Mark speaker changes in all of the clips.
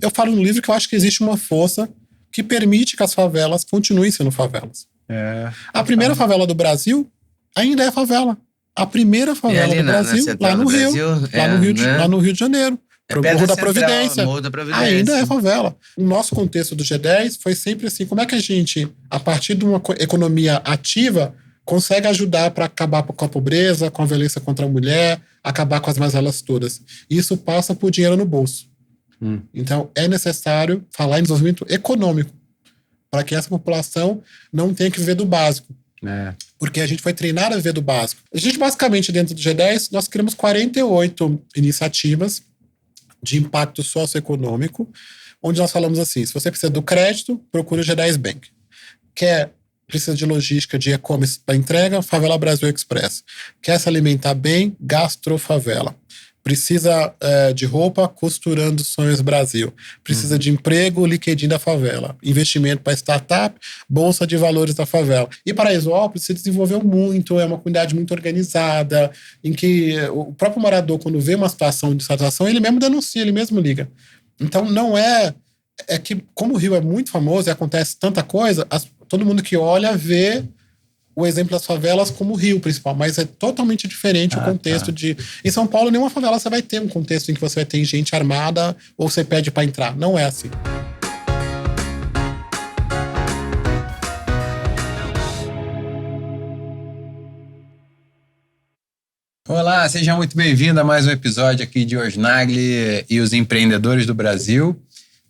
Speaker 1: eu falo no livro que eu acho que existe uma força que permite que as favelas continuem sendo favelas. A primeira favela do Brasil ainda é favela. A primeira favela do Brasil, lá no Rio, lá no Rio de Janeiro. Morro da Providência. Ainda é favela. O nosso contexto do G10 foi sempre assim, como é que a gente, a partir de uma economia ativa, consegue ajudar para acabar com a pobreza, com a violência contra a mulher, acabar com as mazelas todas. Isso passa por dinheiro no bolso. Então, é necessário falar em desenvolvimento econômico para que essa população não tenha que viver do básico. Porque a gente foi treinado a viver do básico. A gente, basicamente, dentro do G10, nós criamos 48 iniciativas de impacto socioeconômico, onde nós falamos assim, se você precisa do crédito, procure o G10 Bank. Precisa de logística, de e-commerce para entrega, Favela Brasil Express. Quer se alimentar bem, Gastrofavela. Precisa de roupa, Costurando Sonhos Brasil. Precisa de emprego, LinkedIn da favela. Investimento para startup, Bolsa de Valores da favela. E Paraisópolis se desenvolveu muito, é uma comunidade muito organizada, em que o próprio morador, quando vê uma situação de insatisfação, ele mesmo denuncia, ele mesmo liga. Então não é que, como o Rio é muito famoso e acontece tanta coisa, todo mundo que olha vê o exemplo das favelas como o Rio principal, mas é totalmente diferente o contexto de... Em São Paulo, nenhuma favela você vai ter um contexto em que você vai ter gente armada ou você pede para entrar. Não é assim.
Speaker 2: Olá, seja muito bem-vindo a mais um episódio aqui de Osnagli e os empreendedores do Brasil.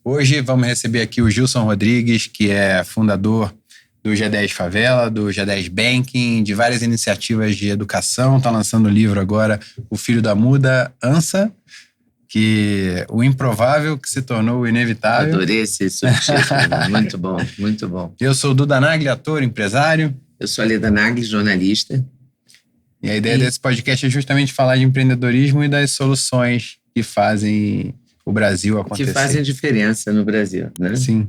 Speaker 2: Hoje vamos receber aqui o Gilson Rodrigues, que é fundador do G10 Favela, do G10 Banking, de várias iniciativas de educação. Está lançando o livro agora, O Filho da Muda, ANSA, que o improvável que se tornou o inevitável.
Speaker 3: Adorei esse subtítulo, muito bom, muito bom.
Speaker 2: Eu sou o Duda Nagli, ator, empresário.
Speaker 3: Eu sou a Leda Nagli, jornalista.
Speaker 2: E a ideia desse podcast é justamente falar de empreendedorismo e das soluções que fazem o Brasil acontecer.
Speaker 3: Que fazem diferença no Brasil, né?
Speaker 2: Sim.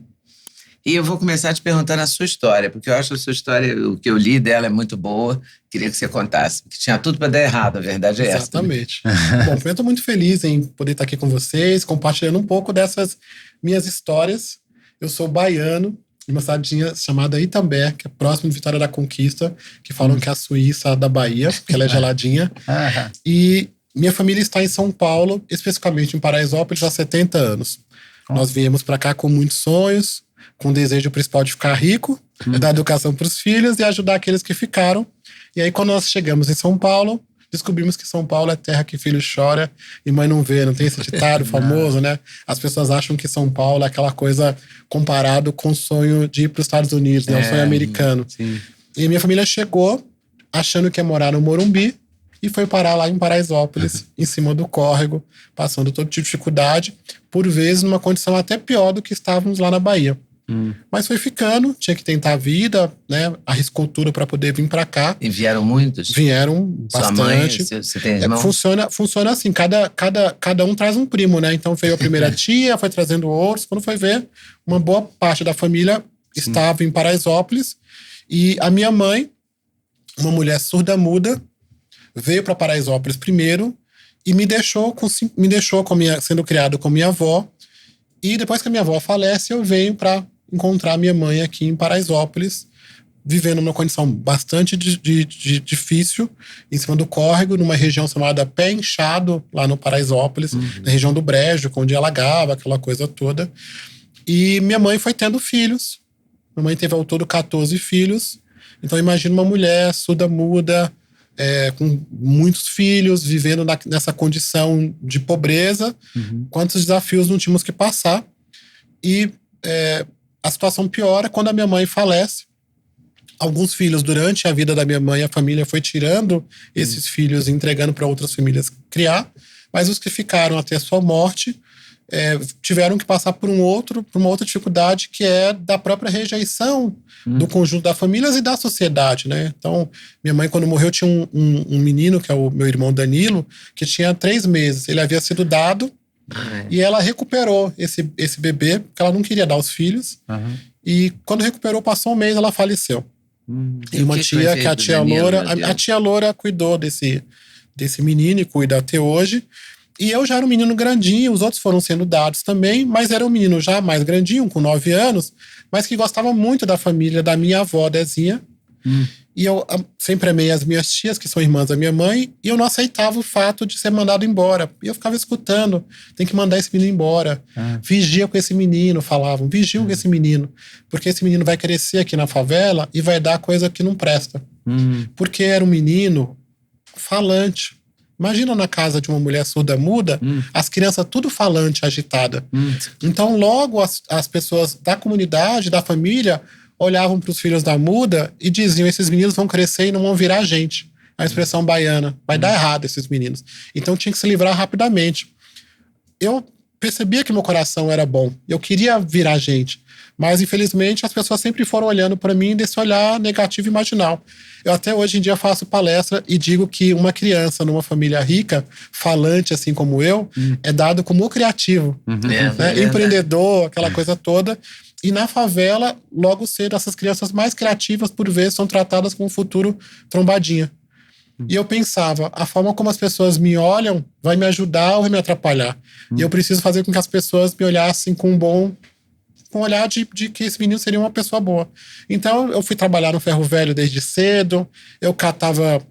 Speaker 3: E eu vou começar te perguntando a sua história, porque eu acho que a sua história, o que eu li dela é muito boa. Queria que você contasse, porque tinha tudo para dar errado, a verdade é essa.
Speaker 1: Exatamente. Bom, eu estou muito feliz em poder estar aqui com vocês, compartilhando um pouco dessas minhas histórias. Eu sou baiano, de uma cidadinha chamada Itambé, que é próximo de Vitória da Conquista, que falam que é a Suíça da Bahia, porque ela é geladinha. E minha família está em São Paulo, especificamente em Paraisópolis, há 70 anos. Nós viemos para cá com muitos sonhos, com o desejo principal de ficar rico, dar educação para os filhos e ajudar aqueles que ficaram. E aí, quando nós chegamos em São Paulo, descobrimos que São Paulo é terra que filho chora e mãe não vê. Não tem esse ditado famoso, né? As pessoas acham que São Paulo é aquela coisa comparado com o sonho de ir para os Estados Unidos, né? O sonho americano.
Speaker 2: Sim.
Speaker 1: E minha família chegou achando que ia morar no Morumbi e foi parar lá em Paraisópolis, em cima do córrego, passando todo tipo de dificuldade, por vezes numa condição até pior do que estávamos lá na Bahia. Mas foi ficando, tinha que tentar a vida, né? Arriscou tudo para poder vir para cá.
Speaker 3: E vieram muitos?
Speaker 1: Vieram bastante.
Speaker 3: Sua mãe, você tem irmão?
Speaker 1: Funciona assim, cada um traz um primo, né? Então veio a primeira tia, foi trazendo outros. Quando foi ver, uma boa parte da família estava em Paraisópolis. E a minha mãe, uma mulher surda-muda, veio para Paraisópolis primeiro e me deixou sendo criado com minha avó. E depois que a minha avó falece, eu venho para encontrar minha mãe aqui em Paraisópolis, vivendo numa condição bastante difícil, em cima do córrego, numa região chamada Pé Inchado, lá no Paraisópolis, na região do Brejo, onde alagava, aquela coisa toda. E minha mãe foi tendo filhos. Minha mãe teve ao todo 14 filhos. Então imagina uma mulher surda-muda, com muitos filhos, vivendo nessa condição de pobreza, quantos desafios não tínhamos que passar. E a situação piora quando a minha mãe falece. Alguns filhos, durante a vida da minha mãe, a família foi tirando esses filhos e entregando para outras famílias criar, mas os que ficaram até a sua morte tiveram que passar por uma outra dificuldade, que é da própria rejeição do conjunto das famílias e da sociedade, né? Então, minha mãe, quando morreu, tinha um menino, que é o meu irmão Danilo, que tinha 3 meses. Ele havia sido dado e ela recuperou esse bebê, porque ela não queria dar os filhos. E quando recuperou, passou um mês, ela faleceu. E uma tia, que é a tia Loura, a tia Loura cuidou desse menino e cuida até hoje. E eu já era um menino grandinho, os outros foram sendo dados também, mas era um menino já mais grandinho, com 9 anos, mas que gostava muito da família da minha avó, Dezinha. E eu sempre amei as minhas tias, que são irmãs da minha mãe, e eu não aceitava o fato de ser mandado embora. E eu ficava escutando, tem que mandar esse menino embora. Vigia com esse menino, falavam, vigia com esse menino, porque esse menino vai crescer aqui na favela e vai dar coisa que não presta. Porque era um menino falante. Imagina na casa de uma mulher surda-muda, as crianças tudo falante, agitada. Então logo as pessoas da comunidade, da família, olhavam para os filhos da muda e diziam, esses meninos vão crescer e não vão virar gente. A expressão baiana, vai dar errado esses meninos. Então tinha que se livrar rapidamente. Eu percebia que meu coração era bom, eu queria virar gente, mas infelizmente as pessoas sempre foram olhando para mim desse olhar negativo e marginal. Eu até hoje em dia faço palestra e digo que uma criança numa família rica, falante assim como eu, é dado como criativo, né? Empreendedor, aquela coisa toda. E na favela, logo cedo, essas crianças mais criativas, por vezes, são tratadas com um futuro trombadinha. E eu pensava, a forma como as pessoas me olham vai me ajudar ou vai me atrapalhar. E eu preciso fazer com que as pessoas me olhassem com um olhar de que esse menino seria uma pessoa boa. Então, eu fui trabalhar no Ferro Velho desde cedo, eu catava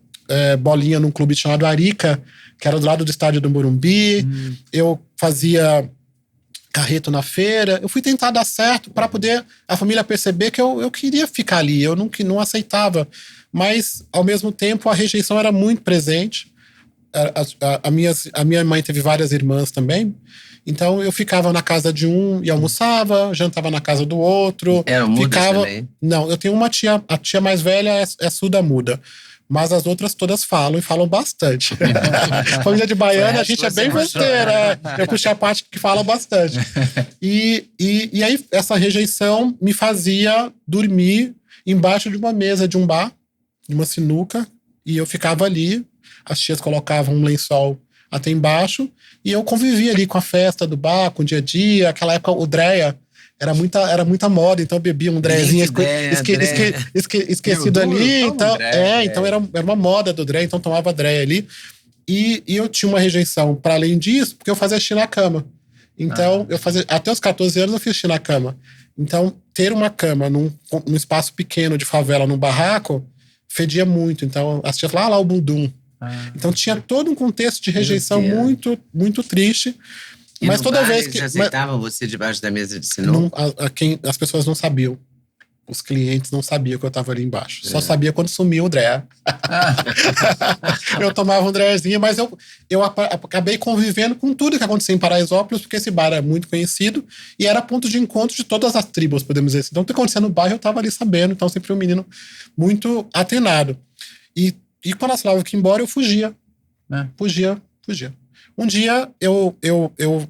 Speaker 1: bolinha num clube chamado Arica, que era do lado do estádio do Morumbi, eu fazia carreto na feira, eu fui tentar dar certo para poder a família perceber que eu queria ficar ali, eu não aceitava, mas ao mesmo tempo a rejeição era muito presente. A minha mãe teve várias irmãs também, então eu ficava na casa de um e almoçava, jantava na casa do outro.
Speaker 3: Era mudas também?
Speaker 1: Não, eu tenho uma tia, a tia mais velha é surda-muda. Mas as outras todas falam e falam bastante. Família de baiana, a gente é bem festeira. Eu puxei a parte que fala bastante. E aí, essa rejeição me fazia dormir embaixo de uma mesa de um bar, de uma sinuca, e eu ficava ali. As tias colocavam um lençol até embaixo, e eu convivia ali com a festa do bar, com o dia a dia. Aquela época, o Dreia era muita moda, então eu bebia um Drezinho esquecido ali. Então, então era uma moda do Dreia, então tomava Dreia ali. E eu tinha uma rejeição para além disso, porque eu fazia xixi na cama. Então, eu fazia, até os 14 anos eu fiz xixi na cama. Então, ter uma cama num espaço pequeno de favela, num barraco, fedia muito. Então, as tias falavam, lá o Budum. Então, tinha todo um contexto de rejeição muito, muito triste.
Speaker 3: E
Speaker 1: mas toda vez que.
Speaker 3: Eles aceitavam você debaixo da mesa de sinuca?
Speaker 1: As pessoas não sabiam. Os clientes não sabiam que eu estava ali embaixo. Só sabia quando sumiu o Dré. Eu tomava um Drézinho, mas eu acabei convivendo com tudo que acontecia em Paraisópolis, porque esse bar era muito conhecido e era ponto de encontro de todas as tribos, podemos dizer assim. Então, o que acontecia no bairro, eu estava ali sabendo. Então, sempre um menino muito atenado. E quando elas falavam que ia embora, eu fugia. Fugia. Um dia, eu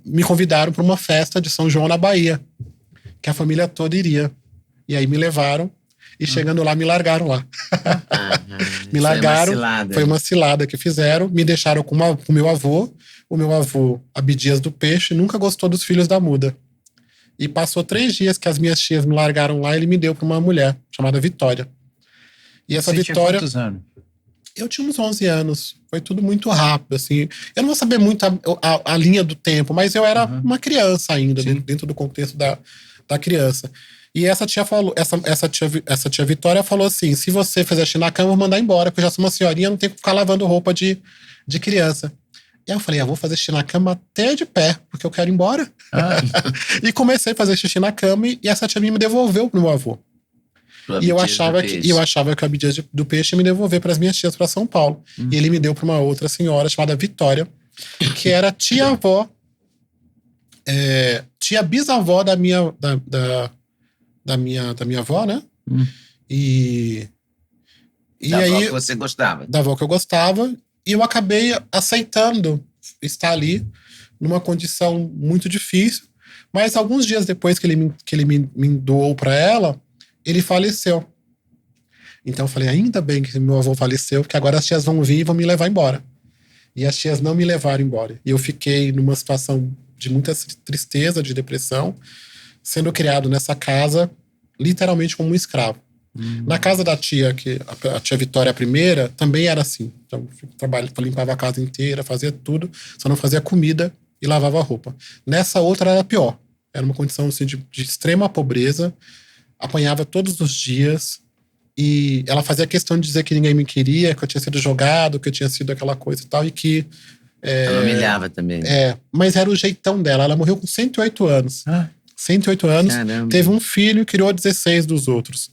Speaker 1: me convidaram para uma festa de São João na Bahia, que a família toda iria. E aí me levaram, e chegando lá, me largaram lá. Me largaram, foi uma cilada que fizeram, me deixaram com o meu avô. O meu avô, Abdias do Peixe, nunca gostou dos filhos da muda. E passou 3 dias que as minhas tias me largaram lá, ele me deu para uma mulher, chamada Vitória. E essa Vitória...
Speaker 2: Tinha quantos anos?
Speaker 1: Eu tinha uns 11 anos. Foi tudo muito rápido, assim. Eu não vou saber muito a linha do tempo, mas eu era uma criança ainda, dentro do contexto da criança. E essa tia falou, essa tia Vitória falou assim: se você fizer xixi na cama, eu vou mandar embora, porque eu já sou uma senhorinha, não tenho que ficar lavando roupa de criança. E aí eu falei, eu vou fazer xixi na cama até de pé, porque eu quero ir embora. E comecei a fazer xixi na cama, e essa tia me devolveu pro meu avô. E eu achava que o Abdias do Peixe ia me devolver para as minhas tias para São Paulo. E ele me deu para uma outra senhora chamada Vitória, que era tia-avó, tia bisavó da minha avó, né? E
Speaker 3: aí, avó que você gostava.
Speaker 1: Da avó que eu gostava. E eu acabei aceitando estar ali numa condição muito difícil. Mas alguns dias depois que ele me doou para ela, ele faleceu. Então eu falei, ainda bem que meu avô faleceu, porque agora as tias vão vir e vão me levar embora. E as tias não me levaram embora. E eu fiquei numa situação de muita tristeza, de depressão, sendo criado nessa casa, literalmente como um escravo. Na casa da tia, que a tia Vitória, a primeira, também era assim. Então, limpava a casa inteira, fazia tudo, só não fazia comida e lavava a roupa. Nessa outra era pior. Era uma condição assim, de extrema pobreza, apanhava todos os dias e ela fazia questão de dizer que ninguém me queria, que eu tinha sido jogado, que eu tinha sido aquela coisa e tal, e que...
Speaker 3: ela humilhava também.
Speaker 1: Mas era o jeitão dela. Ela morreu com 108 anos. 108 anos,
Speaker 3: Caramba.
Speaker 1: teve um filho e criou 16 dos outros.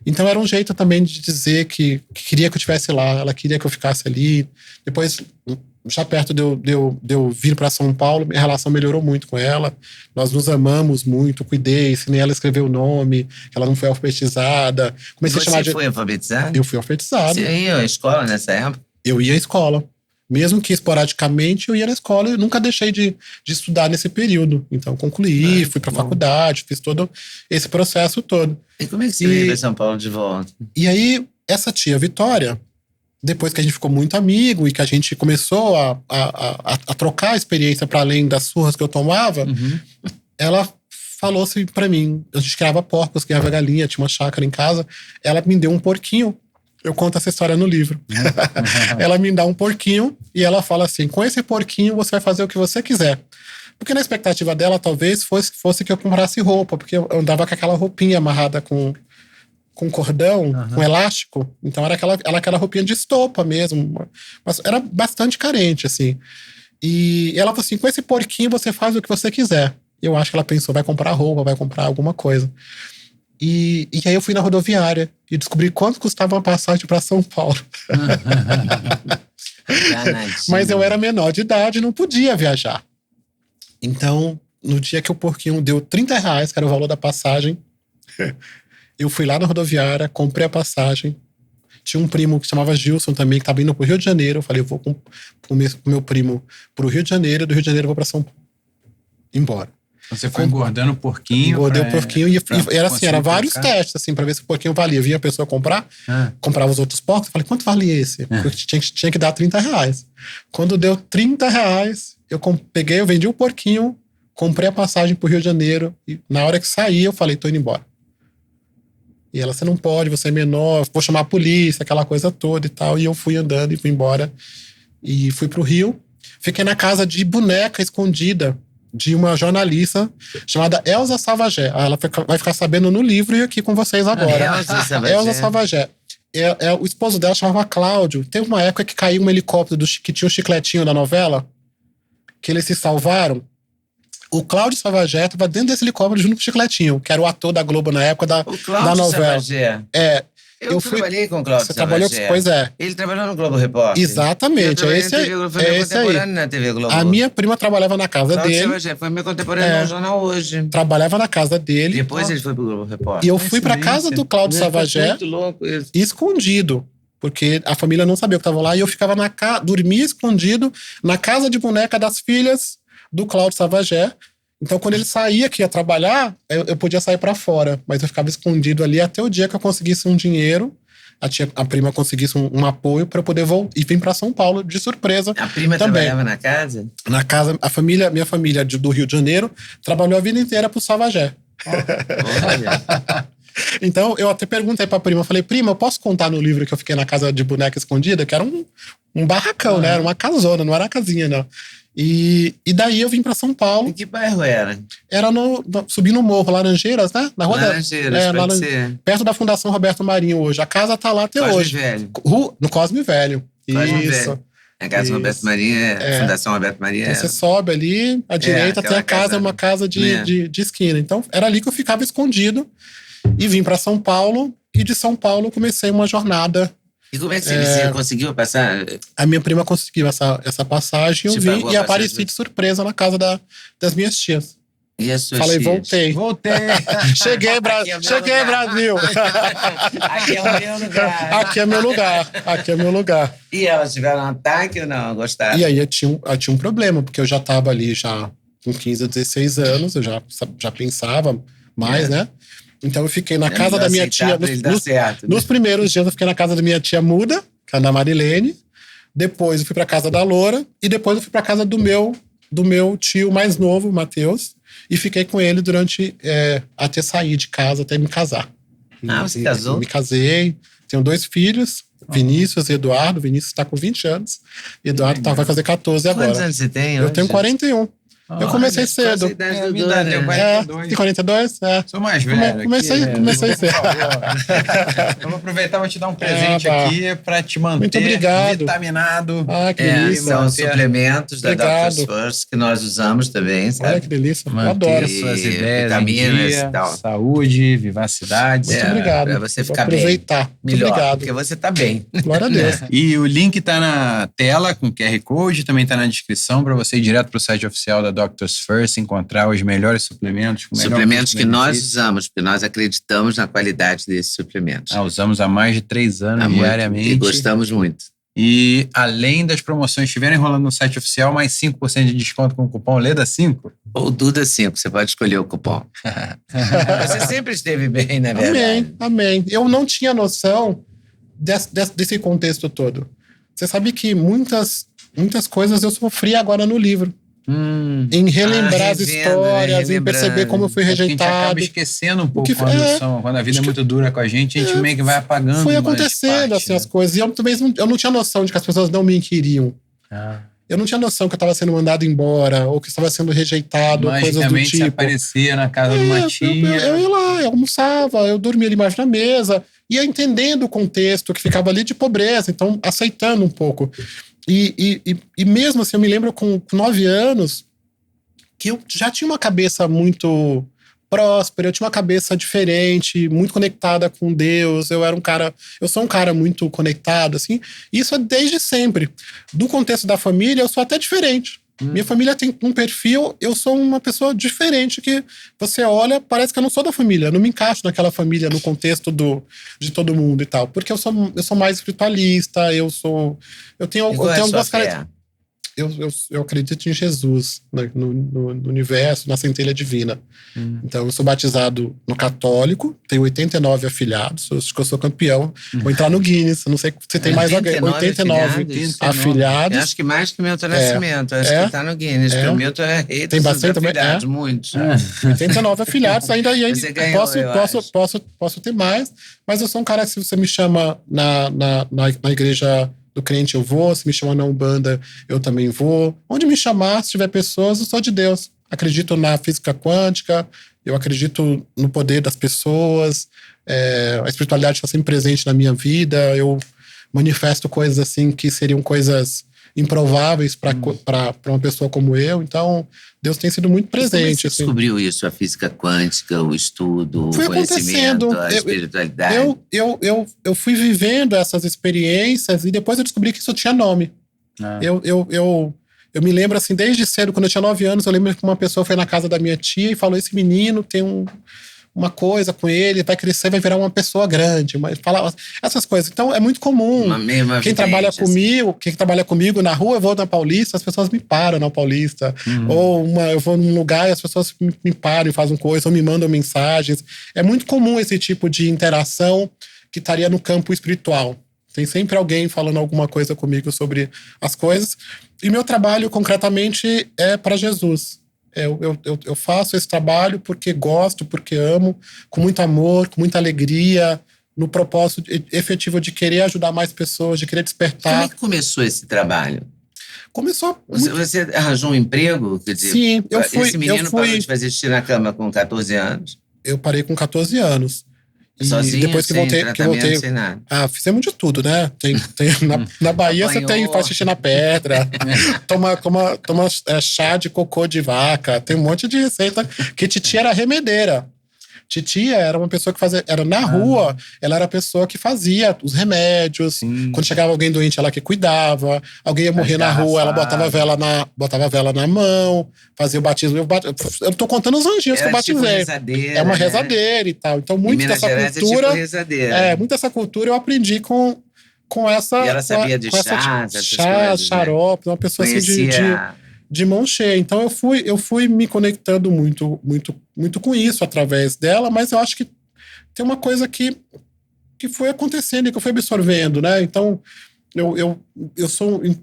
Speaker 1: Então era um jeito também de dizer que queria que eu estivesse lá, ela queria que eu ficasse ali. Depois, já perto de eu vir para São Paulo, minha relação melhorou muito com ela. Nós nos amamos muito, cuidei, ensinei ela a escrever o nome, ela não foi alfabetizada. Comecei a chamar
Speaker 3: foi alfabetizado?
Speaker 1: Eu fui alfabetizado.
Speaker 3: Você ia à escola nessa época?
Speaker 1: Eu ia à escola. Mesmo que esporadicamente, eu ia na escola e eu nunca deixei de estudar nesse período. Então, concluí, fui para a faculdade, fiz todo esse processo todo.
Speaker 3: E como é que você veio para São Paulo de volta?
Speaker 1: E aí, essa tia Vitória, depois que a gente ficou muito amigo e que a gente começou a trocar a experiência para além das surras que eu tomava, ela falou assim para mim, a gente criava porcos, criava galinha, tinha uma chácara em casa, ela me deu um porquinho. Eu conto essa história no livro. Ela me dá um porquinho e ela fala assim, com esse porquinho você vai fazer o que você quiser. Porque na expectativa dela, talvez, fosse que eu comprasse roupa, porque eu andava com aquela roupinha amarrada com cordão, com elástico. Então era aquela roupinha de estopa mesmo. Mas era bastante carente, assim. E ela falou assim, com esse porquinho você faz o que você quiser. Eu acho que ela pensou, vai comprar roupa, vai comprar alguma coisa. E aí eu fui na rodoviária e descobri quanto custava uma passagem para São Paulo. Mas eu era menor de idade e não podia viajar. Então, no dia que o porquinho deu R$30, que era o valor da passagem, eu fui lá na rodoviária, comprei a passagem. Tinha um primo que se chamava Gilson também, que estava indo pro Rio de Janeiro. Eu falei, eu vou com o meu primo pro Rio de Janeiro, do Rio de Janeiro eu vou para São Paulo. Embora.
Speaker 2: Você foi engordando o porquinho.
Speaker 1: Engordei o porquinho e era assim, era vários testes, assim, pra ver se o porquinho valia. Vinha a pessoa comprar, comprava os outros porcos, eu falei, quanto vale esse? Porque tinha que dar R$30. Quando deu R$30, eu vendi o porquinho, comprei a passagem pro Rio de Janeiro, e na hora que saí, eu falei, tô indo embora. E ela, você não pode, você é menor, vou chamar a polícia, aquela coisa toda e tal. E eu fui andando e fui embora. E fui pro Rio. Fiquei na casa de boneca escondida de uma jornalista chamada Elza Savagé. Ela vai ficar sabendo no livro e aqui com vocês agora. Elza Savagé. O esposo dela chamava Cláudio. Teve uma época que caiu um helicóptero que tinha o chicletinho da novela, que eles se salvaram. O Cláudio Savagé estava dentro desse helicóptero junto com o Chicletinho, que era o ator da Globo na época da novela.
Speaker 3: Savagé.
Speaker 1: Eu
Speaker 3: trabalhei com o Cláudio
Speaker 1: Savagé. Você trabalhou? Pois é.
Speaker 3: Ele trabalhou no Globo Repórter.
Speaker 1: Exatamente.
Speaker 3: É esse aí. Na TV Globo.
Speaker 1: A minha prima trabalhava na casa dele.
Speaker 3: Savagé foi meu contemporâneo no Jornal Hoje.
Speaker 1: Trabalhava na casa dele.
Speaker 3: Depois ele foi pro Globo Repórter.
Speaker 1: E eu fui pra casa do Cláudio Savagé.
Speaker 3: Muito louco isso.
Speaker 1: Escondido. Porque a família não sabia que eu estava lá. E eu ficava dormia escondido na casa de boneca das filhas do Cláudio Savagé. Então, quando ele saía que ia trabalhar, eu podia sair para fora. Mas eu ficava escondido ali até o dia que eu conseguisse um dinheiro. A prima conseguisse um apoio para eu poder voltar e vir para São Paulo de surpresa.
Speaker 3: A prima também trabalhava na casa?
Speaker 1: Na casa, minha família do Rio de Janeiro trabalhou a vida inteira pro Savagé.
Speaker 3: Olha.
Speaker 1: Então, eu até perguntei pra prima, falei, prima, eu posso contar no livro que eu fiquei na casa de boneca escondida? Que era um barracão, né? Era uma casona, não era uma casinha, não. E daí eu vim pra São Paulo.
Speaker 3: Em que bairro era?
Speaker 1: Era subindo o morro, Laranjeiras, né? Na rua
Speaker 3: Laranjeiras,
Speaker 1: perto da Fundação Roberto Marinho hoje. A casa tá lá até
Speaker 3: Cosme
Speaker 1: hoje.
Speaker 3: Velho.
Speaker 1: No Cosme Velho.
Speaker 3: Cosme
Speaker 1: Isso.
Speaker 3: Velho. A casa Roberto Marinho, Fundação Roberto Marinho.
Speaker 1: Então, você sobe ali, à direita tem a casa, uma casa de esquina. Então era ali que eu ficava escondido. E vim para São Paulo, e de São Paulo comecei uma jornada.
Speaker 3: E como é que você conseguiu passar?
Speaker 1: A minha prima conseguiu essa passagem, eu vim e apareci de surpresa na casa das minhas tias.
Speaker 3: E as suas
Speaker 1: Falei,
Speaker 3: tias?
Speaker 1: Voltei. Cheguei, Brasil.
Speaker 3: Aqui é o meu lugar.
Speaker 1: Aqui é meu lugar.
Speaker 3: E elas tiveram um ataque ou não? Gostaram?
Speaker 1: E aí eu tinha um problema, porque eu já estava ali com 15 a 16 anos, eu já pensava mais, né? Então eu fiquei na casa da minha tia. Nos primeiros dias eu fiquei na casa da minha tia muda, que é a Ana Marilene. Depois eu fui pra casa da Loura. E depois eu fui pra casa do meu tio mais novo, Matheus. E fiquei com ele durante até sair de casa, até me casar.
Speaker 3: Você casou?
Speaker 1: Me casei, tenho 2 filhos, Vinícius e Eduardo. Vinícius está com 20 anos, e Eduardo vai fazer 14 agora.
Speaker 3: Quantos anos você tem hoje?
Speaker 1: Eu tenho 41. Eu comecei cedo.
Speaker 2: Tem
Speaker 1: 42?
Speaker 2: Sou mais velho.
Speaker 1: Comecei cedo.
Speaker 2: Eu vou aproveitar e vou te dar um presente aqui para te manter
Speaker 1: muito obrigado.
Speaker 2: Vitaminado.
Speaker 1: Que delícia.
Speaker 3: São suplementos da Doctors First que nós usamos também, sabe?
Speaker 1: Olha que delícia. Eu
Speaker 2: adoro.
Speaker 1: adoro.
Speaker 2: Suas ideias,
Speaker 3: vitaminas e tal.
Speaker 2: Saúde, vivacidade.
Speaker 1: Muito obrigado.
Speaker 3: Para você ficar
Speaker 1: aproveitar.
Speaker 3: bem. Melhor,
Speaker 1: obrigado.
Speaker 3: porque você tá bem.
Speaker 1: Glória a Deus.
Speaker 2: E o link tá na tela com QR Code, também tá na descrição para você ir direto pro site oficial da Doctors First, encontrar os melhores suplementos.
Speaker 3: Suplementos que nós usamos, porque nós acreditamos na qualidade desses suplementos.
Speaker 2: Usamos há mais de 3 anos diariamente.
Speaker 3: E gostamos muito.
Speaker 2: E além das promoções que estiverem rolando no site oficial, mais 5% de desconto com o cupom LEDA5.
Speaker 3: Ou Duda5, você pode escolher o cupom. Você sempre esteve bem, na verdade.
Speaker 1: Amém. Eu não tinha noção desse contexto todo. Você sabe que muitas coisas eu sofri agora no livro. Em relembrar as histórias, em perceber como eu fui rejeitado.
Speaker 2: A gente acaba esquecendo um pouco quando a vida é muito dura com a gente meio que vai apagando.
Speaker 1: Foi acontecendo assim, as coisas. E eu não tinha noção de que as pessoas não me queriam. Eu não tinha noção que eu estava sendo mandado embora, ou que estava sendo rejeitado, ou coisas do tipo.
Speaker 2: Você aparecia na casa de uma tia.
Speaker 1: Eu ia lá, eu almoçava, eu dormia ali embaixo da mesa, ia entendendo o contexto que ficava ali de pobreza, então aceitando um pouco. E mesmo assim, eu me lembro com 9 anos que eu já tinha uma cabeça muito próspera, eu tinha uma cabeça diferente, muito conectada com Deus. Eu sou um cara muito conectado, assim. Isso é desde sempre. Do contexto da família, eu sou até diferente. Minha família tem um perfil, eu sou uma pessoa diferente que você olha, parece que eu não sou da família, eu não me encaixo naquela família, no contexto de todo mundo e tal. Porque eu sou mais espiritualista, eu tenho algumas características. Eu acredito em Jesus, né, no universo, na centelha divina. Então, eu sou batizado no católico, tenho 89 afilhados, acho que eu sou campeão. Vou entrar no Guinness, não sei se tem mais alguém. 89 afilhados.
Speaker 3: Eu acho que mais que o Milton Nascimento, acho que tá no Guinness, porque o Milton é rei
Speaker 1: tem bastante
Speaker 3: afilhados, muitos.
Speaker 1: 89 afilhados, ainda
Speaker 3: ganhou,
Speaker 1: posso ter mais, mas eu sou um cara que, se você me chama na igreja do crente eu vou, se me chamar na Umbanda eu também vou. Onde me chamar, se tiver pessoas, eu sou de Deus. Acredito na física quântica, eu acredito no poder das pessoas, a espiritualidade está sempre presente na minha vida, eu manifesto coisas assim que seriam coisas improváveis para uma pessoa como eu. Então, Deus tem sido muito presente.
Speaker 3: Como você descobriu isso? A física quântica, o estudo, o conhecimento, a espiritualidade?
Speaker 1: Eu fui vivendo essas experiências e depois eu descobri que isso tinha nome. Eu me lembro assim, desde cedo, quando eu tinha 9 anos, eu lembro que uma pessoa foi na casa da minha tia e falou: esse menino tem uma coisa com ele, vai crescer, vai virar uma pessoa grande, mas fala essas coisas. Então é muito comum. Quem trabalha comigo na rua, eu vou na Paulista, as pessoas me param na Paulista. Ou eu vou num lugar e as pessoas me param e fazem coisa, ou me mandam mensagens. É muito comum esse tipo de interação que estaria no campo espiritual. Tem sempre alguém falando alguma coisa comigo sobre as coisas. E meu trabalho, concretamente, é para Jesus. Eu faço esse trabalho porque gosto, porque amo, com muito amor, com muita alegria, no propósito efetivo de querer ajudar mais pessoas, de querer despertar.
Speaker 3: Como é que começou esse trabalho?
Speaker 1: Começou...
Speaker 3: Você arranjou um emprego? Quer dizer,
Speaker 1: sim, eu fui...
Speaker 3: Esse menino parou de fazer xixi na cama com 14 anos?
Speaker 1: Eu parei com 14 anos.
Speaker 3: Sozinho,
Speaker 1: depois que voltei,
Speaker 3: sem nada.
Speaker 1: Fizemos de tudo, né? Na Bahia você faz xixi na pedra, toma chá de cocô de vaca, tem um monte de receita. Que titia era remedeira. Titia era uma pessoa que fazia, era na rua, ela era a pessoa que fazia os remédios. Quando chegava alguém doente, ela que cuidava. Alguém ia morrer na rua, ela botava vela na mão, fazia o batismo. Eu tô contando os anjinhos que eu batizei.
Speaker 3: Tipo
Speaker 1: uma rezadeira e tal. Então, muito dessa cultura. Muita dessa cultura eu aprendi com essa.
Speaker 3: E ela sabia de
Speaker 1: chá, xarope, uma pessoa assim de mão cheia. Então eu fui me conectando muito, muito, muito com isso através dela, mas eu acho que tem uma coisa que foi acontecendo e que eu fui absorvendo, né? Então eu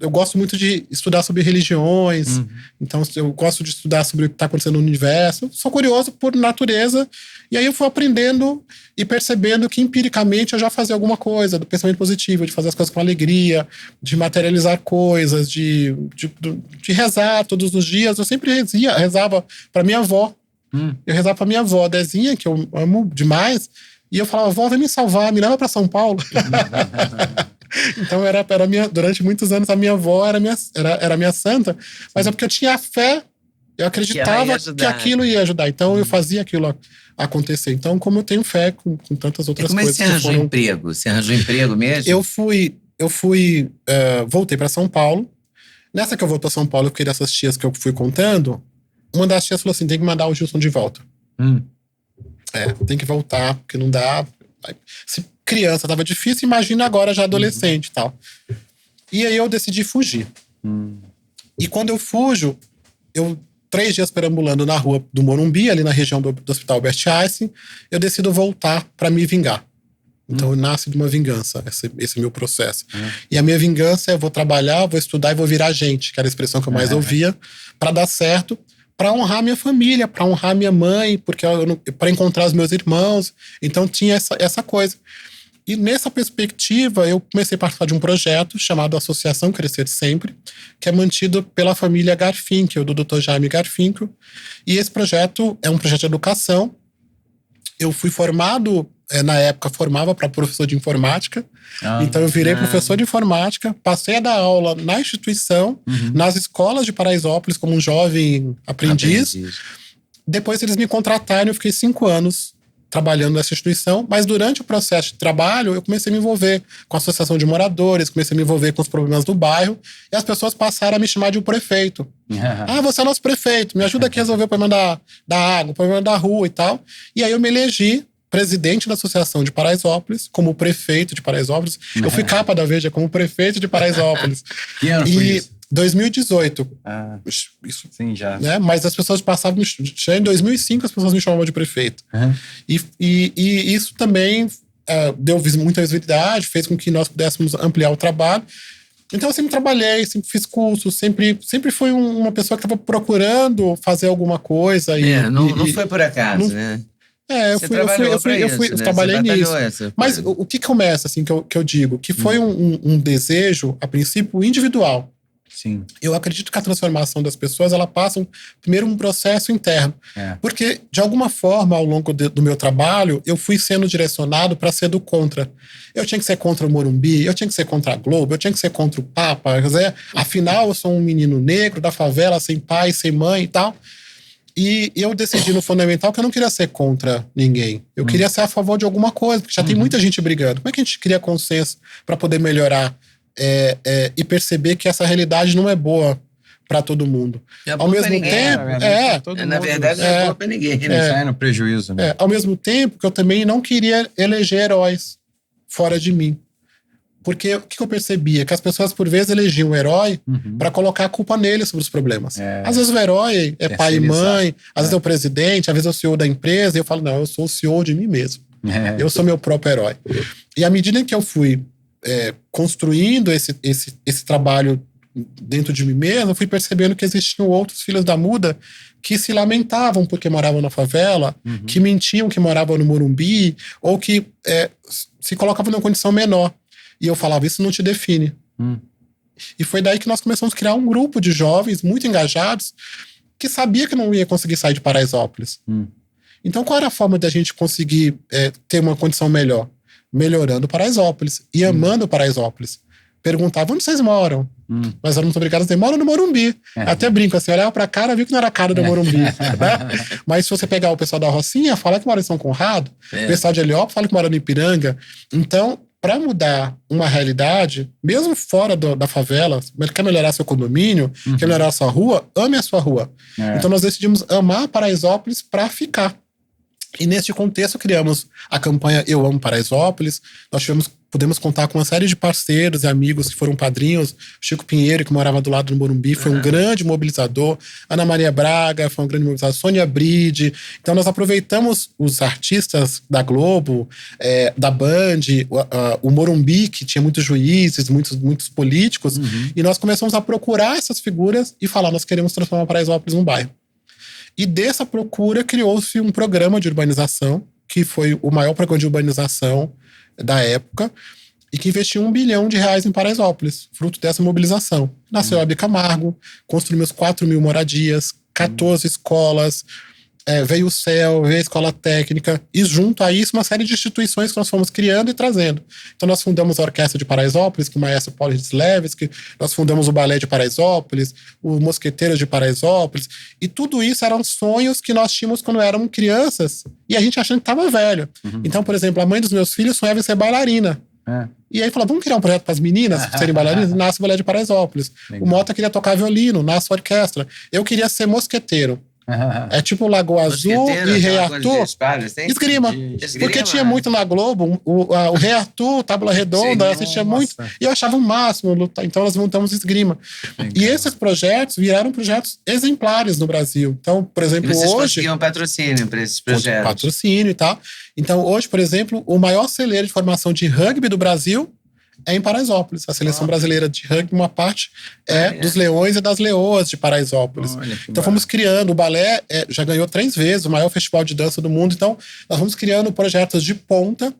Speaker 1: gosto muito de estudar sobre religiões, então eu gosto de estudar sobre o que está acontecendo no universo. Eu sou curioso por natureza, e aí eu fui aprendendo e percebendo que empiricamente eu já fazia alguma coisa do pensamento positivo, de fazer as coisas com alegria, de materializar coisas, de rezar todos os dias. Eu sempre rezava para minha avó. Eu rezava para minha avó, Dezinha, que eu amo demais, e eu falava: vó, vem me salvar, me leva para São Paulo. Então durante muitos anos a minha avó era minha santa, mas é porque eu tinha fé, eu acreditava que aquilo ia ajudar, então eu fazia aquilo acontecer. Então, como eu tenho fé com tantas outras coisas.
Speaker 3: Como é que você arranjou emprego? Você arranjou emprego mesmo?
Speaker 1: Voltei para São Paulo. Nessa que eu voltei para São Paulo, eu fiquei dessas tias que eu fui contando. Uma das tias falou assim: tem que mandar o Gilson de volta. Tem que voltar, porque não dá. Se criança tava difícil, imagina agora já adolescente e tal. E aí eu decidi fugir. E quando eu fujo, 3 dias perambulando na rua do Morumbi, ali na região do Hospital Albert Einstein, eu decido voltar para me vingar. Então nasce de uma vingança, esse meu processo. E a minha vingança é: eu vou trabalhar, vou estudar e vou virar gente, que era a expressão que eu mais ouvia, para dar certo, para honrar minha família, para honrar minha mãe, porque para encontrar os meus irmãos. Então tinha essa coisa. E nessa perspectiva, eu comecei a participar de um projeto chamado Associação Crescer Sempre, que é mantido pela família Garfinkel, do Dr. Jaime Garfinkel. E esse projeto é um projeto de educação. Eu fui formado, na época, formava para professor de informática. Então eu virei professor de informática, passei a dar aula na instituição, nas escolas de Paraisópolis, como um jovem aprendiz. Depois eles me contrataram e eu fiquei 5 anos trabalhando nessa instituição, mas durante o processo de trabalho eu comecei a me envolver com a associação de moradores, comecei a me envolver com os problemas do bairro, e as pessoas passaram a me chamar de o prefeito. Você é nosso prefeito, me ajuda aqui a resolver o problema da água, o problema da rua e tal. E aí eu me elegi presidente da Associação de Paraisópolis, como prefeito de Paraisópolis. Eu fui capa da Veja como prefeito de Paraisópolis.
Speaker 2: Que ano foi isso?
Speaker 1: 2018.
Speaker 2: Isso. Sim, já.
Speaker 1: Né? Mas as pessoas passavam... Já em 2005 as pessoas me chamavam de prefeito. E isso também deu muita visibilidade, fez com que nós pudéssemos ampliar o trabalho. Então eu sempre trabalhei, sempre fiz cursos, sempre fui uma pessoa que estava procurando fazer alguma coisa.
Speaker 3: Não foi por acaso, né?
Speaker 1: Eu trabalhei nisso. Mas o que começa, assim, que eu digo? Que foi um desejo, a princípio, individual.
Speaker 2: Sim.
Speaker 1: Eu acredito que a transformação das pessoas, ela passa primeiro um processo interno. Porque, de alguma forma, ao longo do meu trabalho, eu fui sendo direcionado para ser do contra. Eu tinha que ser contra o Morumbi, eu tinha que ser contra a Globo, eu tinha que ser contra o Papa. Quer dizer, afinal, eu sou um menino negro da favela, sem pai, sem mãe e tal. E eu decidi no fundamental que eu não queria ser contra ninguém. Eu queria ser a favor de alguma coisa, porque já tem muita gente brigando. Como é que a gente cria consenso para poder melhorar e perceber que essa realidade não é boa para todo mundo?
Speaker 3: Ao mesmo tempo...
Speaker 1: Na verdade, não é boa para ninguém.
Speaker 2: Sai no prejuízo, né?
Speaker 1: Ao mesmo tempo que eu também não queria eleger heróis fora de mim. Porque o que eu percebia? Que as pessoas, por vezes, elegiam o herói para colocar a culpa nele sobre os problemas. Às vezes o herói é pai e mãe, às vezes é o presidente, às vezes é o CEO da empresa, e eu falo: não, eu sou o CEO de mim mesmo. Eu sou meu próprio herói. E à medida que eu fui construindo esse trabalho dentro de mim mesmo, eu fui percebendo que existiam outros filhos da muda que se lamentavam porque moravam na favela, que mentiam que moravam no Morumbi, ou que se colocavam numa condição menor. E eu falava: isso não te define. E foi daí que nós começamos a criar um grupo de jovens muito engajados que sabia que não ia conseguir sair de Paraisópolis. Então, qual era a forma de a gente conseguir ter uma condição melhor? Melhorando Paraisópolis e amando Paraisópolis. Perguntava: onde vocês moram? Nós éramos obrigados a dizer: moram no Morumbi. Até brinco assim, olhava pra cara, viu que não era a cara do Morumbi. Né? Mas se você pegar o pessoal da Rocinha, fala que mora em São Conrado. O pessoal de Heliópolis fala que mora no Ipiranga. Então, para mudar uma realidade, mesmo fora da favela, quer melhorar seu condomínio, quer melhorar a sua rua, ame a sua rua. Então nós decidimos amar Paraisópolis para ficar. E neste contexto criamos a campanha Eu Amo Paraisópolis. Nós pudemos contar com uma série de parceiros e amigos que foram padrinhos. Chico Pinheiro, que morava do lado do Morumbi, foi um grande mobilizador. Ana Maria Braga foi um grande mobilizador. Sônia Bride. Então nós aproveitamos os artistas da Globo, da Band, o Morumbi, que tinha muitos juízes, muitos políticos, e nós começamos a procurar essas figuras e falar, nós queremos transformar Paraisópolis num bairro. E dessa procura criou-se um programa de urbanização, que foi o maior programa de urbanização da época, e que investiu R$1 bilhão em Paraisópolis, fruto dessa mobilização. Nasceu a Hebe Camargo, construímos 4.000 moradias, 14 escolas, veio o CEL, veio a Escola Técnica, e junto a isso uma série de instituições que nós fomos criando e trazendo. Então nós fundamos a Orquestra de Paraisópolis, com o maestro Paulo Rislevski, nós fundamos o Balé de Paraisópolis, o Mosqueteiros de Paraisópolis, e tudo isso eram sonhos que nós tínhamos quando éramos crianças, e a gente achando que estava velho. Então, por exemplo, a mãe dos meus filhos sonhava em ser bailarina. E aí falou, vamos criar um projeto para as meninas serem bailarinas? Nasce o Balé de Paraisópolis. Legal. O Mota queria tocar violino, nasce a orquestra. Eu queria ser mosqueteiro. É tipo Lagoa Azul e Rei Arthur. Esgrima. Porque tinha muito na Globo, o Rei Arthur, Tábula Redonda, eu assistia muito. E eu achava o máximo lutar. Então nós montamos esgrima. E esses projetos viraram projetos exemplares no Brasil. Então, por exemplo,
Speaker 3: vocês
Speaker 1: hoje...
Speaker 3: conseguiam patrocínio para esses projetos.
Speaker 1: Patrocínio e tal. Então, hoje, por exemplo, o maior celeiro de formação de rugby do Brasil é em Paraisópolis. A seleção brasileira de rugby, uma parte dos Leões e das Leoas de Paraisópolis. Então fomos criando, o balé já ganhou 3 vezes o maior festival de dança do mundo. Então nós fomos criando projetos de ponta,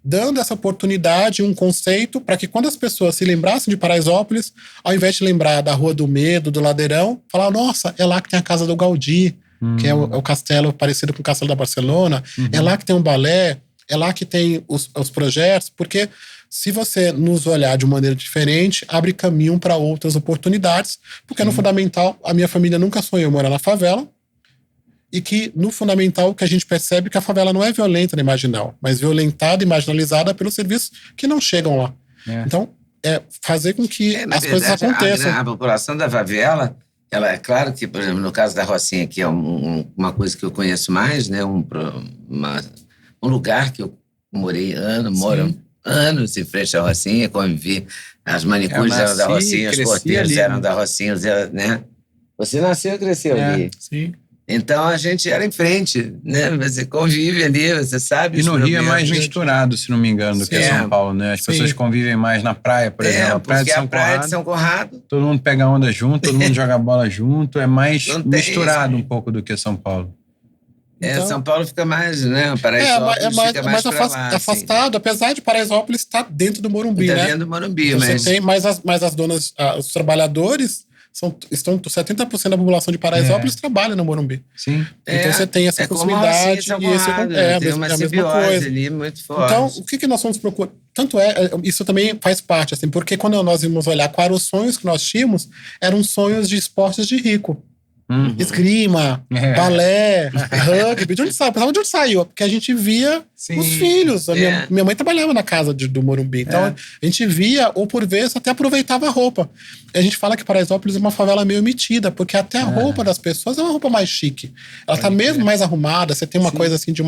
Speaker 1: dando essa oportunidade, um conceito, para que quando as pessoas se lembrassem de Paraisópolis, ao invés de lembrar da Rua do Medo, do Ladeirão, falar, nossa, é lá que tem a casa do Gaudí, que é o castelo parecido com o castelo da Barcelona, é lá que tem um balé, é lá que tem os projetos, porque se você nos olhar de maneira diferente, abre caminho para outras oportunidades, porque no fundamental, a minha família nunca sonhou morar na favela, e que no fundamental o que a gente percebe é que a favela não é violenta nem marginal, mas violentada e marginalizada pelos serviços que não chegam lá. Então, fazer com que as coisas aconteçam.
Speaker 3: A população da favela, ela é claro que, por exemplo, no caso da Rocinha, que é uma coisa que eu conheço mais, né, um lugar que eu moro anos em frente à Rocinha, convivi. As manicures eram da Rocinha, os porteiros eram da Rocinha, né? Você nasceu e cresceu ali.
Speaker 1: Sim.
Speaker 3: Então a gente era em frente, né? Você convive ali, você sabe.
Speaker 2: E no Rio é mais misturado, se não me engano, do que São Paulo, né? As pessoas convivem mais na praia, por exemplo.
Speaker 3: A praia de São Conrado.
Speaker 2: Todo mundo pega onda junto, todo mundo joga bola junto. É mais misturado um pouco do que São Paulo.
Speaker 3: Então, São Paulo fica mais, né? Paraisópolis fica mais
Speaker 1: afastado, apesar de Paraisópolis estar dentro do Morumbi, né?
Speaker 3: Dentro do Morumbi,
Speaker 1: então, mas... Você tem, mas as donas, os trabalhadores, 70% da população de Paraisópolis trabalha no Morumbi.
Speaker 2: Sim.
Speaker 1: Então você tem essa proximidade
Speaker 3: e esse
Speaker 1: tem
Speaker 3: uma simbiose ali muito forte.
Speaker 1: Então, o que nós vamos procurar? Tanto isso também faz parte, assim, porque quando nós íamos olhar quais eram os sonhos que nós tínhamos, eram sonhos de esportes de rico. Esgrima, balé, rugby. De onde saiu? Pensava de onde saiu? Porque a gente via os filhos. Minha mãe trabalhava na casa do Morumbi. Então a gente via, ou por vezes até aproveitava a roupa. A gente fala que Paraisópolis é uma favela meio metida, porque até a roupa das pessoas é uma roupa mais chique. Ela tá mesmo mais arrumada, você tem uma coisa assim de